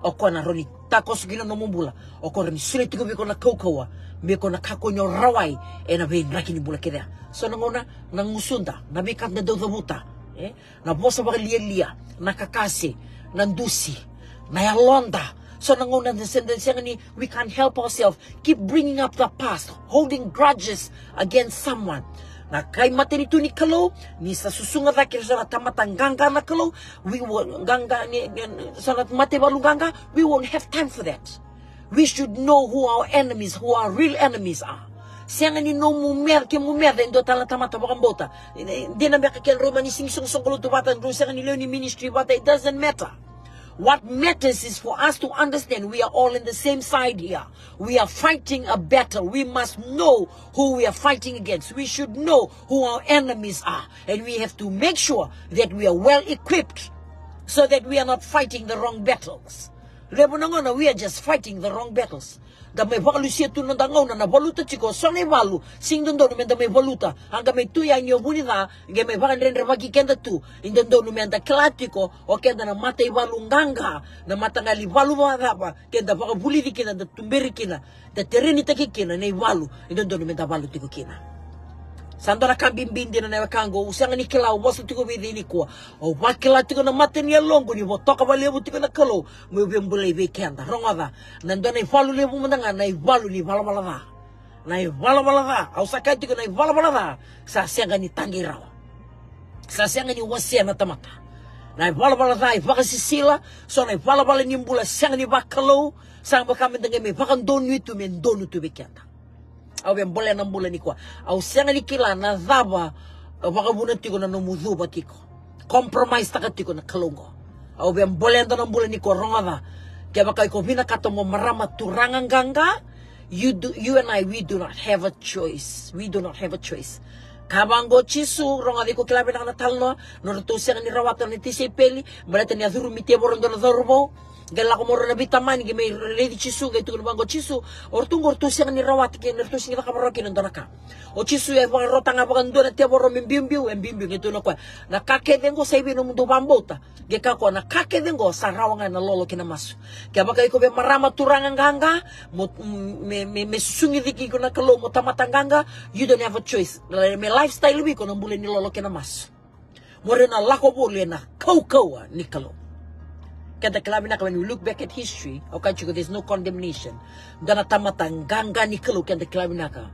o ko na roni takos gina no mumbula o ko rin suliti ko biko na kaukawa biko na kakonyo rawai na be laki ni bula kida so nangona nangusunda na bikat na daw buta na bosa ba liya na kakasi nandusi na yalonda so nangona descendants ni we can't help ourselves keep bringing up the past holding grudges against someone na kay matinito ni kalo ni sa susunga da kira sa tamatang ganga na kalo we will ganga ni sa matebalu ganga we won't have time for that. We should know who our enemies, who our real enemies are. Siya nga ni no mumer endo tala tamata bakang bota di na baka ken romani sing sung sung kulutu bata siya nga ni leoni ministry bata it doesn't matter. What matters is for us to understand we are all in the same side here. We are fighting a battle. We must know who we are fighting against. We should know who our enemies are. And we have to make sure that we are well equipped so that we are not fighting the wrong battles. We are just fighting the wrong battles. Damay bakalusia tu nandangaw na nabaluta chiko so na iwalu sing dondo no menda may baluta hanggang may tuya nyo buni na hanggang may bakan rin ramagi kenda tu indondo no menda klatiko o kenda na mata iwalu nganga na mata ngali walu ba kenda baka buli di kina da tumberi kina da tereni taki kina na iwalu indondo no menda balu tiko kina sandora kambimbindi na nawakango usanga ni kila wasu tiko bidini kwa o wakila tiko na mata ni alongo ni botoka balebu tiko na kalo mo bembule be kenda ronga nandona iwalu lebu mandanga na iwalu ni bala au sakati ko na bala sa sianga ni tangirawa sa sianga ni wasia na tamata na bala ibakasisila so na bala ni mbula sianga ni bakalo sang bakame dengan me bakan donu itu men donu tu bekenda au bembole na mbula ni kwa au sianga ni kila na dhaba bakabuna tiko na nomudhu batiko compromise takatiko na kalongo au bembole na mbula ni kwa ronga kaya baka iko bina kato mo marama turangang ganga You and I, we do not have a choice. We do not have a choice. Kabango chisu ronga diko kilabe na talno no to senga ni rawata ni tisepeli balata ni aduru mite borondo na dorbo gala ko moro na bitamani ge me redi chisu ge tu bango chisu ortungo to senga ni rawata ke no to senga ka boroki no donaka o chisu e ba rota nga bando na te boro mbimbiu mbimbiu ge to no kwa na kake dengo saibi no mundo bambota ge ka ko na kake dengo sa rawanga na lolo kina masu ke ba kai ko be marama turanga nganga me susungi diki ko na kalo mo tamatanganga. You don't have a choice. Me lifestyle we kono mbule ni lolo kena mas. More na lako bole na kau ni kalo. Kaya klabi na when we look back at history, okay, chiko, there's no condemnation. Dana tamatanganga ni kalo kaya klabi na ka.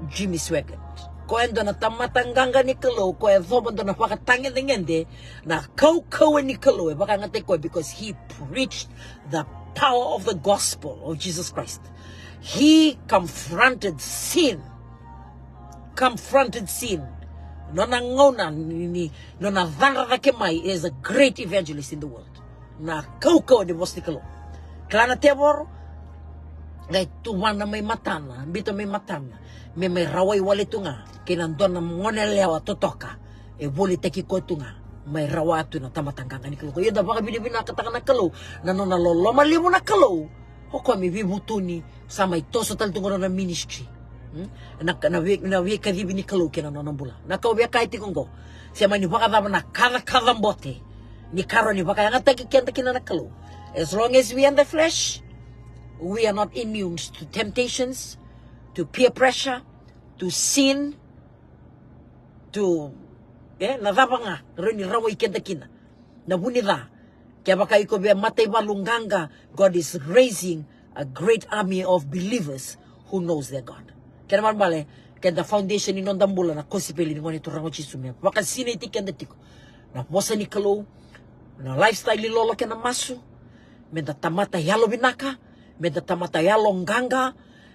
Jimmy Swaggart. Ko endo na tamatanganga ni kalo ko e thobo ndo na pakatangin ngende na kau ni kalo e baka ngate ko because he preached the power of the gospel of Jesus Christ. He confronted sin. Nona ngona ni nona dhanga kemai is a great evangelist in the world. Na kau de bostikalo. Klana tebor gai tuwana may matana, bito may matana. May raway wali tunga kinandon na ngone lewa totoka. E wali teki ko tunga. May rawa tu na tamatanganga ni kalo. Yun da baka binibina kataka na kalo. Na nona lolo malimu na kalo. Hoko mi bibutuni sa may toso taltungo na ministry. Na weka dibi ni kalo kina no bula. Na kau weka iti kongo. Siya may ni baka dama na kada mbote. Ni karo ni baka yang ataki kenta kina na kalo. As long as we are in the flesh, we are not immune to temptations, to peer pressure, to sin, to na daba nga rini rawa ikenta kina. Na buni da. Kaya baka iko be matay balunganga. God is raising a great army of believers who knows their God. Kaya naman bale, kaya the foundation ni nondambula na kosipeli ni ngoni turango chisumia. Baka siniti kaya tiko. Na mosa ni kalo, na lifestyle ni lolo kaya na masu, menda tamata yalo binaka, menda tamata yalo nganga,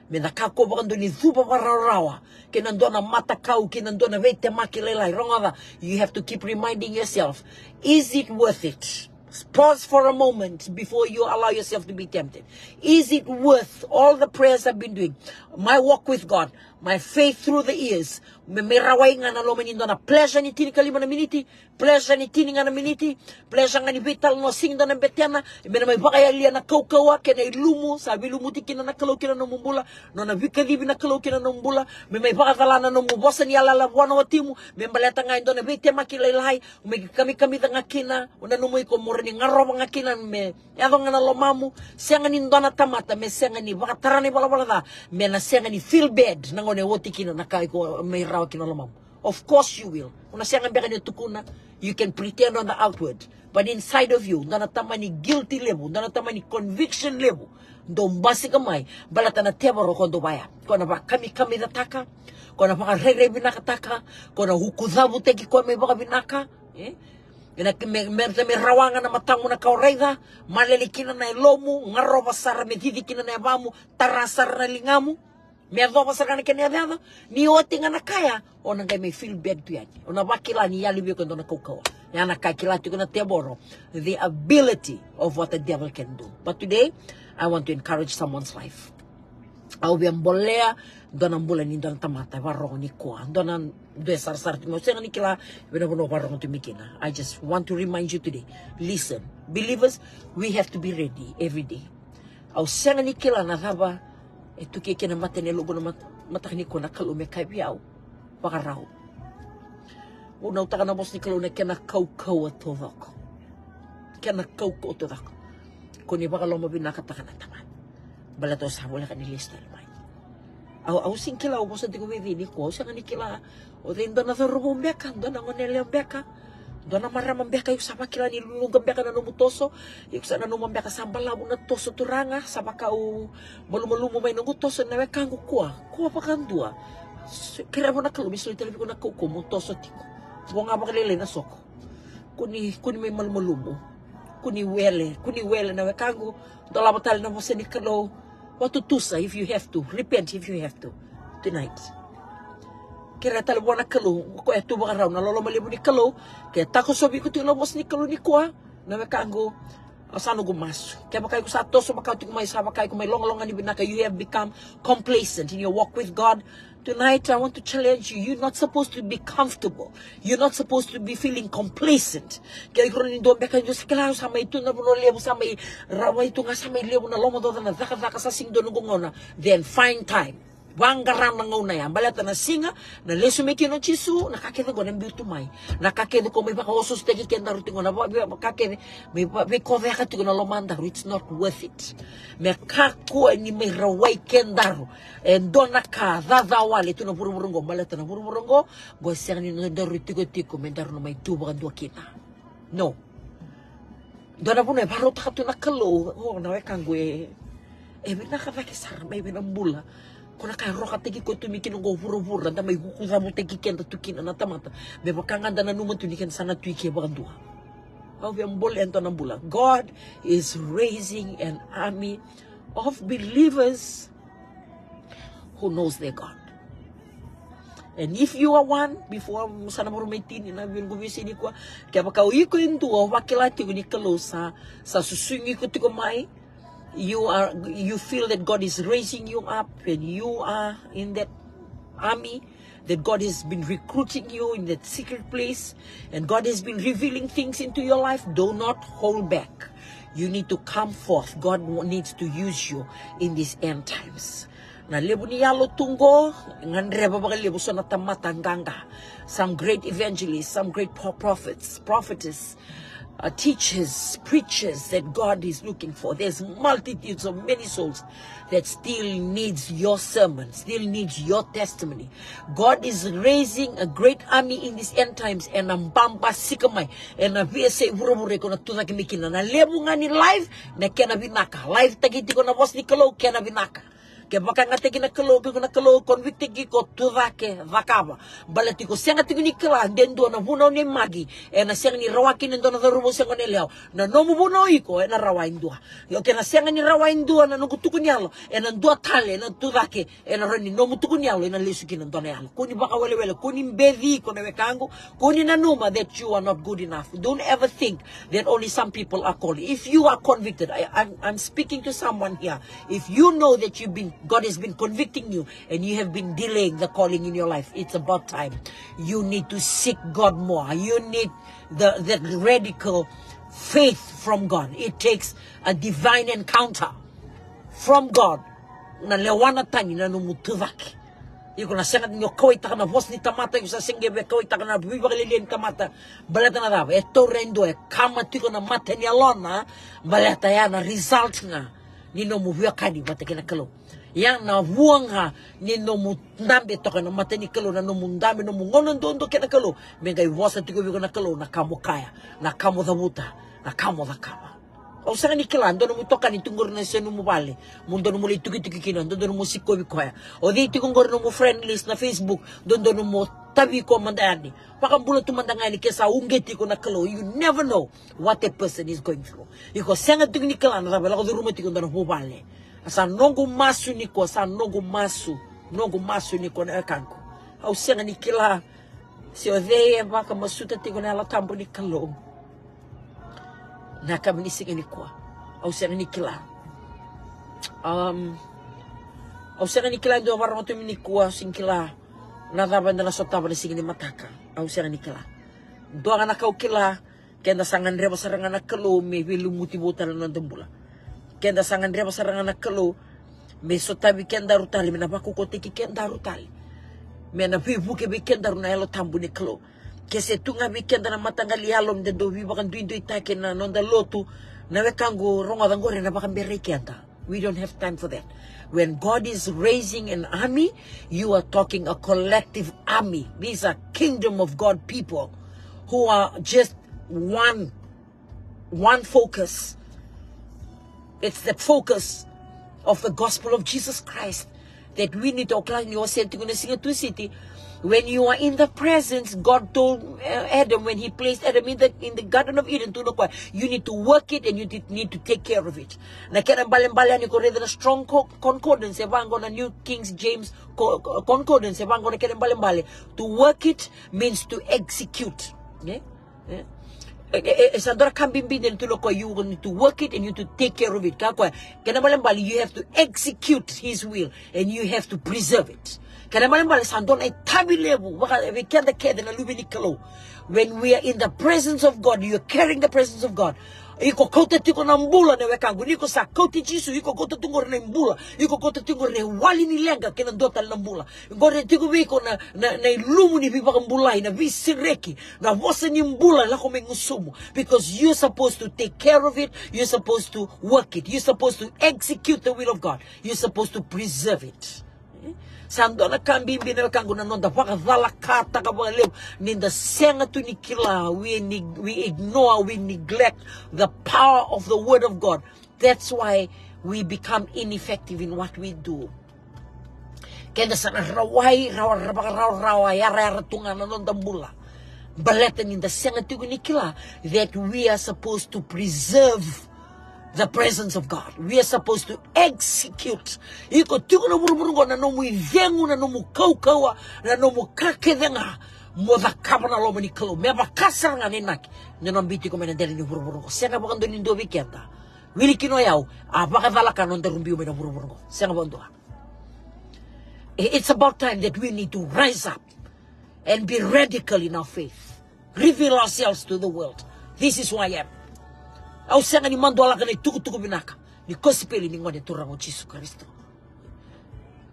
menda kako baka ndo ni thupa pararawa, kaya nando na mata kau, kaya nando na vete makilelay, wrong. You have to keep reminding yourself, is it worth it? Pause for a moment before you allow yourself to be tempted. Is it worth all the prayers I've been doing? My walk with God, my faith through the years. Meraway nga na lomanindo na pleasure ni tini kalima na miniti, pleasure ni tini nga na miniti, pleasure nga ni vital no sing do na betiana, ibena may bakaya liya na kaukawa, kena ilumu, sabi lumuti kina na kalaw kina na mumbula, no na vikadibi na kalaw kina na mumbula, may bakatala na mubosa ni alala buwana watimu, may baleta nga indo na vitema kilailahay, may kami nga kina, una numuy ko mura ni ngaro mga kina, may yado nga na lomamu, siya nga nindo na tamata, may siya nga ni bakatara ni balabala, may na siya nga ni feel bad, nangone woti kina na kai ko may of course you will. You can pretend on the outward, but inside of you, nanatama guilty level, nanatama conviction level. Dombasi kamay, balata na tebaro kondo baya. Kona ba kami dataka, kona ba rere binakataka, kona hukudabu teki kwa may baka binaka, may rawangan na matango na kaureida, malilikinan na ilomu, ngaroba sara medidikina na yabamu, tarasar na lingamu. Merdo pasar kana kenya dada ni oti nga nakaya ona ngai may feel bad to yani ona bakila ni yali bi ko ndona kokawa yana kakila tu na teboro the ability of what the devil can do. But today I want to encourage someone's life. Au bi ambolea dona mbula ni dona tamata varro ni kwa dona do sar timo senga ni kila bena bono varro to mikina. I just want to remind you today, listen, believers, we have to be ready every day. Au senga ni kila na thaba itu keke na mata ni logo na mata ni ko na kalu me kai biao pakarao una utaka na bos ni kalu na kena kau atovako kena kau atovako ko ni baka lomo binakata kana taman balato sa wala ka ni lista mai au sing kila o bosa tigo ni ko sa ni kila o dendo na so rubo beka do na ngonele beka dona marama beka yu sama kila ni lulungan beka na numutoso yu sana numambeka sambala na toso turanga sama kau malumalumo may nungutoso na weka ngu kuwa pakandua kira mo na kalubi so italabi ko na kuko mo toso tiko bunga makalele na soko kuni may malumalumo kuni wele na weka ngu dola matali na mo sinikalo watutusa if you have to repent if you have to tonight. Kira talabo na kalo ko eto baka raw na lolo malibo ni kalo kaya tako sobi ko tilo bos ni kalo ni kwa na makango Asano gumas. Kaya bakay ko sa atos, bakay ko may sabakay ko may long-longan ni binaka. You have become complacent in your walk with God. Tonight, I want to challenge you. You're not supposed to be comfortable. You're not supposed to be feeling complacent. Kaya ko rin doon, baka yung sakilaro sa may ito na puno lebo sa may raway ito nga sa may lebo na lomo doon na zaka-zaka sa singdo nung na. Then find time. Wanggaram ng una yan. Balata na singa, na leso may kino chisu, nakakita ko ng biutumay. Nakakita ko may bakaosos tegi kenda rutingo na makakita, may koveka tigo na lomanda, it's not worth it. May kakua ni may raway kendaro. And doon naka, dadawal, ito na puro-purunggo, balata na puro-purunggo, boy siya ni nandaro tiko-tiko, may daro na may tuba ka dua kita. No. Doon na po na, parang takato na kalo, nawekang gue, may nakakakisar, may binambula. Kuna kay roka tegi ko tumikin ngo huru-huru da may hukuza mo tegi kenda tukin na tamata be bakanga da nanuman tunikan sana tuike bagandua how we ambol ento nambula. God is raising an army of believers who knows their God. And if you are one, before sana mo rumitin na bin gubisi ni ko kaya baka uiko into wakilati ni kalosa sa susungi ko tiko mai. You feel that God is raising you up and you are in that army, that God has been recruiting you in that secret place and God has been revealing things into your life. Do not hold back. You need to come forth. God needs to use you in these end times. Na lebo ni yalo tunggo ngandreba baga lebo so natamatanganga. Some great evangelists, some great prophets, prophetess, teachers, preachers that God is looking for. There's multitudes of many souls that still needs your sermon, still needs your testimony. God is raising a great army in these end times and ambamba sikamay and a VSA urumure ko na tunaki mikina na lebu nga ni live na kena binaka. Live tagiti ko na boss ni kalo kena binaka. Kaya baka nga tegi na kalo, convicted ko, tudake, vakaba. Balati ko, siya nga tegi ni kala, den doon na bunaw ni magi, na siya ni rawakin doon na darubo siya nga nilihaw, na nomu bunaw iko, na rawain doon. Kaya na siya nga ni rawain doon, na nukutukun yalo, na doon tali, na tudake, na rin nomu tukun yalo, na lisukin ng doon yalo. Kuni baka wale, kuni mbedi ko na wekango, kuni nanuma that you are not good enough. Don't ever think that only some people are called. If you are convicted, I'm speaking to someone here. If you know that God has been convicting you and you have been delaying the calling in your life, it's about time. You need to seek God more. You need the radical faith from God. It takes a divine encounter from God. Na lewana tani na numutuvaki. Iko na sengat nyo kawai taka na vos ni tamata yung sa singebe kawai taka na biba kalilin kamata balata na dava. Eto rendo kama tiko na mata ni alona balata ya na result nga nino muhuya kani bata kina kalo. Yang na buang ha nino mundambe toka na mata ni kalo na no mundambe no mungonon dondo kina kalo. Mengay vosa tiko bigo na kalo na kamo kaya na kamo dabuta na kamo da kama. O sa ni kilan dono mo toka ni tunggor na seno mo bale. Mundo no mo lituki-tuki kinan dono mo sikko bi koya. O di tikungor no mo friend list na Facebook dono mo tabi ko mandani. Pakambulo tumandangani kesa ungeti ko na kalo. You never know what a person is going through. Iko senga tuki ni kilan na bala ko duro mo tikon dono mo bale. Asa nongo masu ni ko sa nongo masu ni ko na kanko. Au senga ni kila si odeye baka masuta tikon na la tambo ni kalo. Na kami nising ni kwa au sera ni kila au sera ni kila ndo warang tu ni kwa sing kila na daban na sotaba ni sing ni mataka au sera ni kila do nga kau kila kenda sangan reba sarangan na kalo me bilumuti botan na dembula kenda sangan reba sarangan na kalo me sotabi kenda rutali me na bakukoti ki kenda rutali me na vivu ke be kenda na elo tambu ni kalo. Kese tunga weekend na matanggali halom de do bibakan duindo itake na nonda lotu na wekango ronga dangore na bakan berekianta. We don't have time for that. When God is raising an army, you are talking a collective army. These are kingdom of God people who are just one focus. It's the focus of the gospel of Jesus Christ that we need to apply in yourself to sing to city. When you are in the presence, God told Adam when he placed Adam in the Garden of Eden, you need to work it and you need to take care of it. Na kaya balan-balan ni ko read na strong concordance, evango na New King James concordance, evango na kaya balan-balan. To work it means to execute. Okay? Sandora kambimbin to look, you need to work it and you to take care of it. You have to execute his will and you have to preserve it. When we are in the presence of God, you are carrying the presence of God. Iko kota tiko na mbula ne wekangu niko sa koti jisu iko kota tungo ne mbula iko kota tungo ne wali ni lenga kena ndota na mbula ngore tiko wiko na ilumu ni biba mbula na visireki na wose ni mbula la kome ngusumu, because you're supposed to take care of it, you're supposed to work it, you're supposed to execute the will of God, you're supposed to preserve it. Sandona kambi mbina kangu na nonda waka dhala kata kabaleo ninda senga tu nikila. We ignore, we neglect the power of the word of God. That's why we become ineffective in what we do. Kenda sana rawai yara tunga na nonda mbula baleta ninda senga tu nikila that we are supposed to preserve the presence of God. We are supposed to execute. Iko tiko na buruburu na nomu ivengu na nomu kaukawa na nomu kakedenga moda kabana lo mani kalo meba kasar nga nenaki nenambiti ko menendeli ni buruburu. Senga bakando ni ndo vikenda. Wili kino yao abaka valaka no ndarumbiyo mena buruburu. Senga bando. It's about time that we need to rise up and be radical in our faith. Reveal ourselves to the world. This is who I am. Au senga ni mando ala kana tuku binaka ni gospel ni ngone turango Jesu Kristo.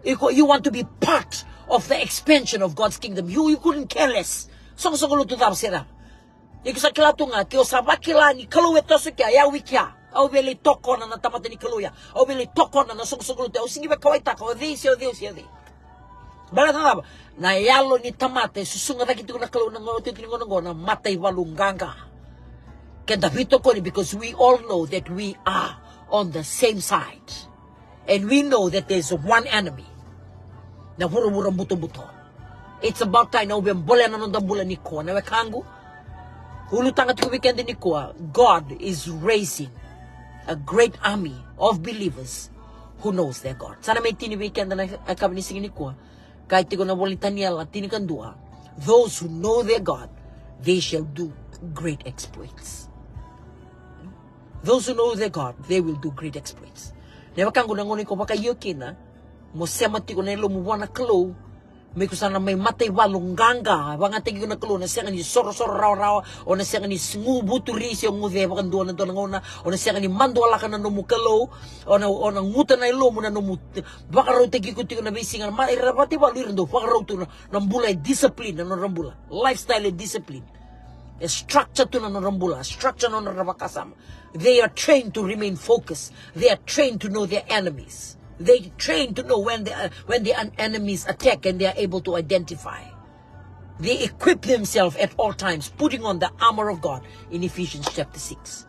You want to be part of the expansion of God's kingdom. You couldn't care less. Song lu tu dam sera. Iko sa klatunga ke osabakila ni kaluwe tosukia ya wikia. Au bele tokona na tamata ni kaluya. Au bele tokona na song lu te au singibe kawaita ka this yo. Bala tama na yalo ni tamate susunga dakitu na kalu na ngote tingo na matay walunganga. Because we all know that we are on the same side. And we know that there's one enemy. It's about time now we God is raising a great army of believers who knows their God. Those who know their God, they shall do great exploits. Those who know their God, they will do great exploits. Never can go nangoni ko baka yokina, mo semati ko nelo mo wana klo, may kusana may matay walong ganga, banga tegi ko na klo na siya ni soro raw o na siya ni smubu turisi o ngude bakan duan na ngona o na siya ni mando ala kana no mo klo o na nguta na ilo mo na no mo baka raw tegi ko na bisingan ma irapati walirindo baka raw tu na bulay discipline na rambula, lifestyle and discipline. A structure to Narambula, structure on Rabakasam. They are trained to remain focused. They are trained to know their enemies. They are trained to know when the enemies attack and they are able to identify. They equip themselves at all times, putting on the armor of God in Ephesians chapter 6.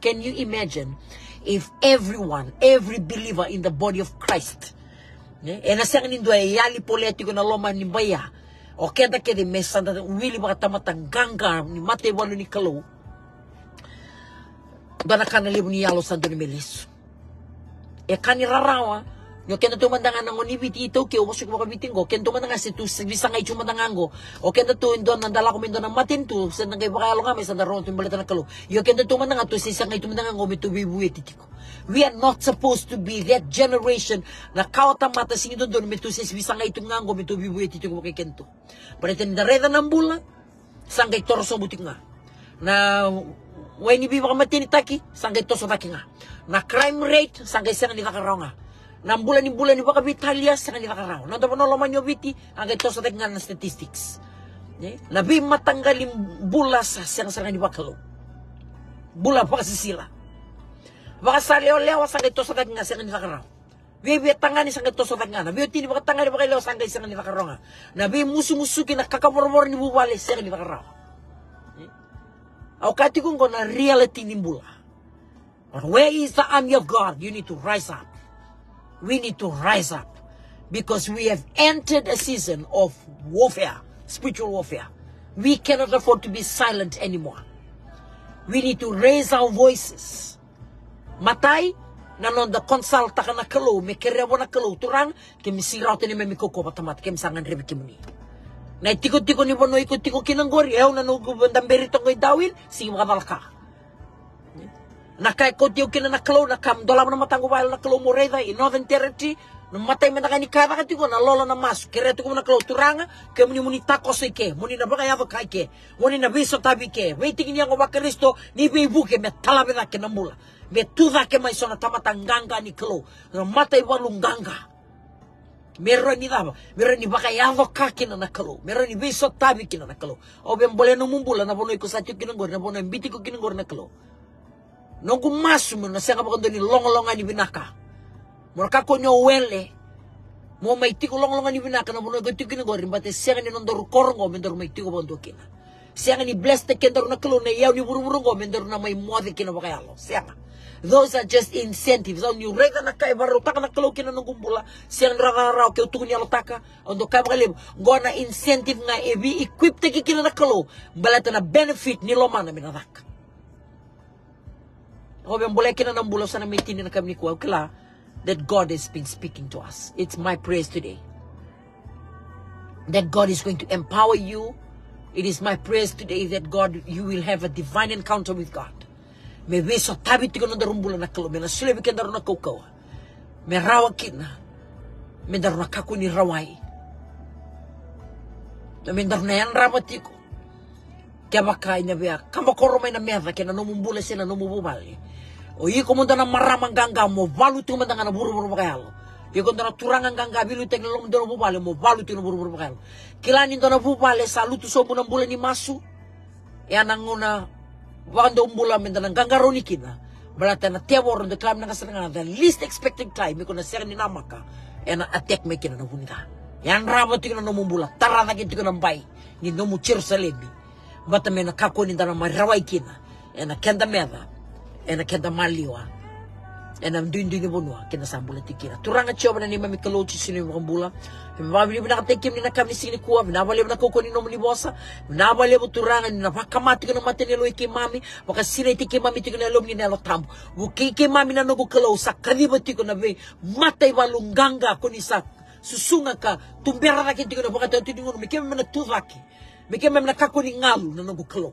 Can you imagine if every believer in the body of Christ, o kenda kede mesanda wili baka tamatang ganga ni mate walu ni kalo dana kana lebu ni yalo santo ni melisu e kani rarawa nyo kenda tumandanga nango ni biti ito ke umusuk baka bitingo kenda tumandanga si tu bisangay chumandangango o kenda tu indon nandala ko mindo ng matin tu sandang kay baka yalo nga may sandang ron tumbalita na kalo yo kenda tumandanga tu sisangay tumandangango mito bibuwe titiko. We are not supposed to be that generation na kawatamata sinidon doon mito sisbisangay tungango mito bibuwe titiko makikento. Paritin dareda ng bula sanggay torso butik nga na way ni biba kamatini taki sanggay torso taki nga na crime rate sanggay sangan nila karaw nga na bulan ni baka bitalia sangan nila karaw na dapat noloman nyo biti sanggay torso taki nga na statistics labi matanggaling bula sa sangan ni bakalo bula pa kasi sila baka sa leo sanggay torso taki nga sangan nila karaw bibi tangani sanggay torso taki nga na bibi tini baka tangani baka leo sanggay sangan nila karaw nga na bibi musu-musuki na kakamormor ni bubali sangan nila karaw. Kati kung na reality ni bula. But where is the army of God? You need to rise up. We need to rise up. Because we have entered a season of warfare, spiritual warfare. We cannot afford to be silent anymore. We need to raise our voices. Matay, nanon da konsalta ka na kalo, may kerebo na kalo, turang, kim siraw tini may mikoko patamat, kim sangan rebi kimuni. Na tiko-tiko ni bono iko-tiko kinanggori. Na nugo bandamberi tong dawin. Sige makamalaka. Nakai ko tiyo kinanakalo. Nakam dolam na matango bail nakalo mo reda. In Northern Territory. Namatay man nakani kada katiko na lolo na mas. Kere tiko nakalo turanga. Kaya muni takos ke. Muni na baka yavo kai ke. Muni na biso tabi ke. Waiting niya ko bakaristo. Ni bibuke me talabe na kinamula. Me tuda ke mai sona tamatanganga ni kalo. Namatay walung ganga. Meron ni daba, meron ni baka yavo kaki na nakalo, meron ni biso tabi kina nakalo. O ben boleh numumbula na bono iko satyo kinanggor, na bono mbiti ko kinanggor nakalo. Nung kumasu mo na siya kapag ni long-longan ni binaka. Muraka ko nyo wele, mo may tiko long-longan ni binaka na bono iko kinanggor, bate siya ni nondor korongo, mendor may tiko bondo kina. Siya ni blessed kendor nakalo na yaw ni buru-burungo, mendor na may muade kina bakayalo. Siya nga. Those are just incentives. On you rega na kay baro taka na kalo kina nung kumbula. Siyang raga kay utuko niya lotaka. Ondo kay bakalim. Go na incentive nga ebi equip te kina na kalo. Balata na benefit ni loma na minadak. Ako yung bulay kina ng bulo sana may tinin na kami ni kuwa. Kala that God has been speaking to us. It's my prayers today. That God is going to empower you. It is my prayers today that God, you will have a divine encounter with God. Me beso tabi tiko na darumbula na kalo. Me na sulebi kenda na kaukaw. Me rawa kina. Me daru na kaku ni rawai. Me daru na yan rawa tiko. Kaya baka ina biya. Kamakoro may na miyata. Kaya na numumbula sila numububali. O iko mo na maramang ganga mo. Valu tiko man na buru-buru makayalo. Iko na turangan ganga. Bilu tiko na lumudano bubali mo. Valu tiko na buru-buru makayalo. Kilanin to na bubali. Saluto sobo ng bulan ni Masu. Yan ang una. Wando umbula menda ng gangaroni kina. Balata na tewor the climb na kasaranga. The least expected time. Iko na sir ni namaka. Na attack me kina na hunita. Yan rabo tiko na numumbula. Tara na tiko na bay. Ni nomu Jerusalemi. Bata me na kako ni dana marawai kina. Na kenda meda. Na kenda maliwa. Na mduin-duin ni bunwa. Kina sambula tikina. Turanga choba na ni mami kalochi sino yung makambula. Mabili mo nakatekim ni nakam ni sini kuwa. Minabali mo na koko ni nomu ni bosa. Minabali mo turanga ni napakamati ko na mati nilo iki mami. Baka sila itiki mami tiko na lom ni nelo tambo. Bukiki mami na nugu kalaw sa kaliba tiko na be. Matay walungganga ko ni sa susunga ka. Tumbera na kitiko na baka tayo tinungo. Mikime mo na tuzaki. Mikime mo na kako ni ngalu na nugu kalaw.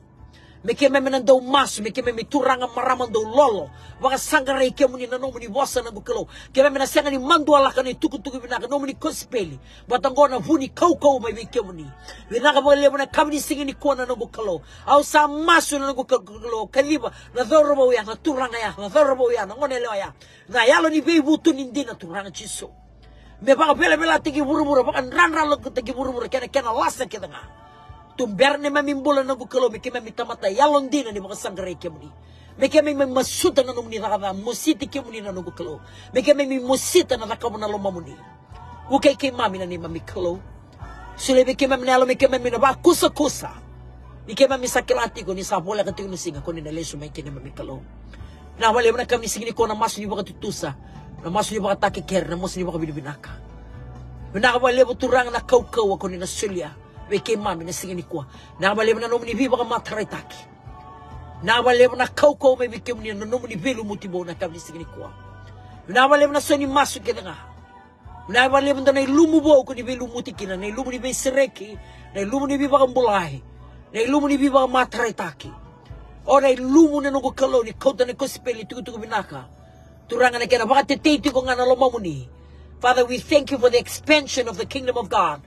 Mikime mo na daw maso. Mikime mo turanga maramang daw lolo. Baka sangaray kaya mo ni nanomo ni bosa na nugu kalaw. Kaya mo na siya nga ni mandwala ka ni tukutuki binaka. Nomo ni kospeli. Batanggo na huni kau-kau may bikya mo ni. Binaka mo na kami ni singin ni kuwa na nugu kalaw. Aw sa maso na nugu kalaw. Kaliba na dhoro mo yan. Na turanga yan. Na dhoro mo yan. Na ngonelewa yan. Na yalo ni beibuto nindi na turanga chiso. Me baka bela-bela tiki buru-buru. Baka nran-ran tiki buru-buru. Kena lasa kita nga. Tumberne mamimbola na gukalo. Miki mamitamata. Yalon din na ni mga sanggaray kaya mo ni. Miki mamimasuta na nung nirakata. Musiti kaya mo ni na nugukalo. Miki mamimusita na nakamo na loma mo ni. Ukay kay mami na ni mamikalo. Sule miki maminalo. Miki maminaba. Kusa-kusa. Miki mamisakilati ko ni sabola katiko ni singa ko ni naleso may kini mamikalo. Nawali mo na kami singini ko na maso niyo baka tutusa. Na maso niyo baka takiker. Na maso niyo baka binibinaka. Nakawali mo turang na kaukaw ako ni nasulya. Weke mami na singin kuwa. Nakabali mo na nomu ni biba ka mataritaki. Nakabali mo na kaukaw may bikim niya na nomu ni bilu mutibo na kami singin kuwa. Nakabali mo na so ni maso kita nga. Nakabali mo na ilumubo ko ni bilu mutikina. Na ilumu ni biba sireki. Na ilumu ni biba ka mbulahi. Na ilumu ni biba ka mataritaki. O na ilumu na nungu kalo ni kauta na kospeli tuku-tuku binaka. Turangan na kena. Baka tititi ko nga na lomamu ni. Father, we thank you for the expansion of the kingdom of God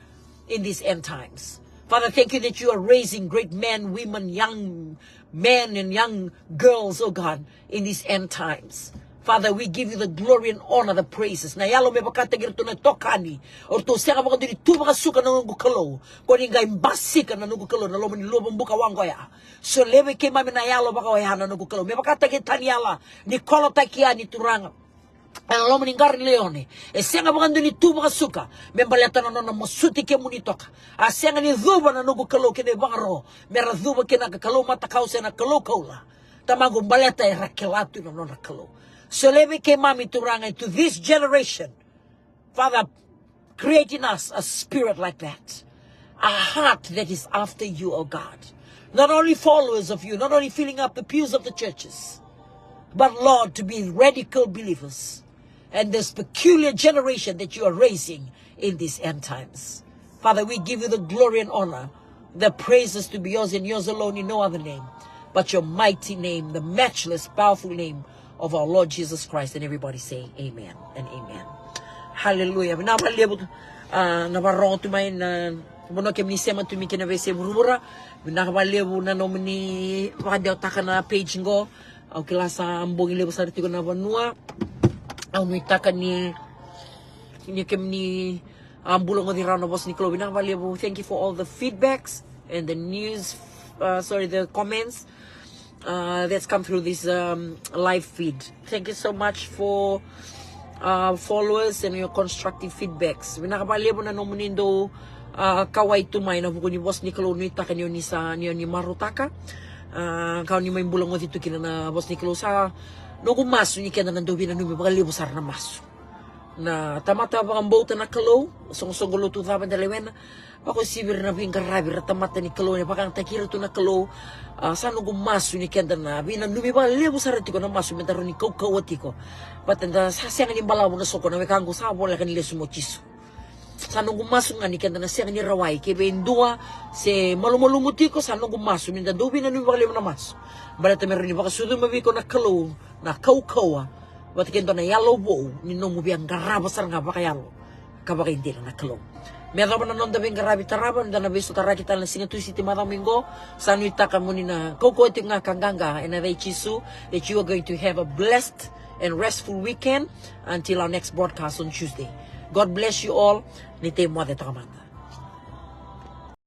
in these end times. Father, thank you that you are raising great men, women, young men and young girls, oh God, in these end times. Father, we give you the glory and honor, the praises. Na yalo me bakatagir to na tokani. Or to siya ka baka dili tuba ka suka na nungukalo. Kung nga imbasi ka na nungukalo na loman nilobang buka wangoya. So lewe kay mami na yalo baka waya na nungukalo. Me bakatagir tanyala. Ni kolo takia ni turanga. Ang loman ingari leone. E siya nga baka dili tuba ka suka. Me baleta na nona mosuti ke munitoka. A siya nga ni dhuba na nungukalo kine bangaro. Mera dhuba kina kakalo matakao siya na kalo kaula. Tamagong baleta e rakelatu na nona kalo. So let me came mami turanga to this generation. Father, create in us a spirit like that. A heart that is after you, oh God. Not only followers of you, not only filling up the pews of the churches, but Lord, to be radical believers. And this peculiar generation that you are raising in these end times. Father, we give you the glory and honor. The praises to be yours and yours alone in no other name but your mighty name, the matchless, powerful name of our Lord Jesus Christ. And everybody say amen and amen. Hallelujah. Navarro to my Mono kem ni sema tu mi kena vese burubura. Nakabalebu na nomini wakadeo taka na page ngo. Au kilasa ambong ilebu sa ritigo na vanua. Au nui taka ni kem ni ambulong di rano bos ni Chloe. Nakabalebu. Thank you for all the feedbacks and the news, the comments that's come through this live feed. Thank you so much for followers and your constructive feedbacks. Nakabalebu na nomunindo kawai tumay na buko ni boss ni Chloe ni taka niyo ni marutaka. Kau ni may bulang mo dito kina na boss ni Chloe sa no kumaso ni kena nandobi na numi bagalibo sar na maso. Na tamata ang bota na Chloe song-songolo 2011 ako sibir na bing karabi ratamata ni Chloe ni pakang takira to na Chloe sa no kumaso ni kena na bina numi bagalibo sar tiko na maso mentaro ni kawati ko. Patanda sa siya ni balawo na soko na mekango sa bola kanile sumochiso. Sanong gumasong nga ni kanda na siya ni rawai kebe indua se malumulumuti ko sanong gumasong minda dobi na nubi bakalim na mas balata meron ni baka sudo mabi ko na Chloe na kaukawa bat kendo na yellow bow ni no mubi ang garabasar nga baka yalo kabaka hindi na Chloe meron na non dabi garabi taraban da na beso tara kita na singa tu siti maramingo sanu itaka mo ni na kauko nga kanganga and I chisu that you are going to have a blessed and restful weekend until our next broadcast on Tuesday. God bless you all. Ni te mo de tramanda.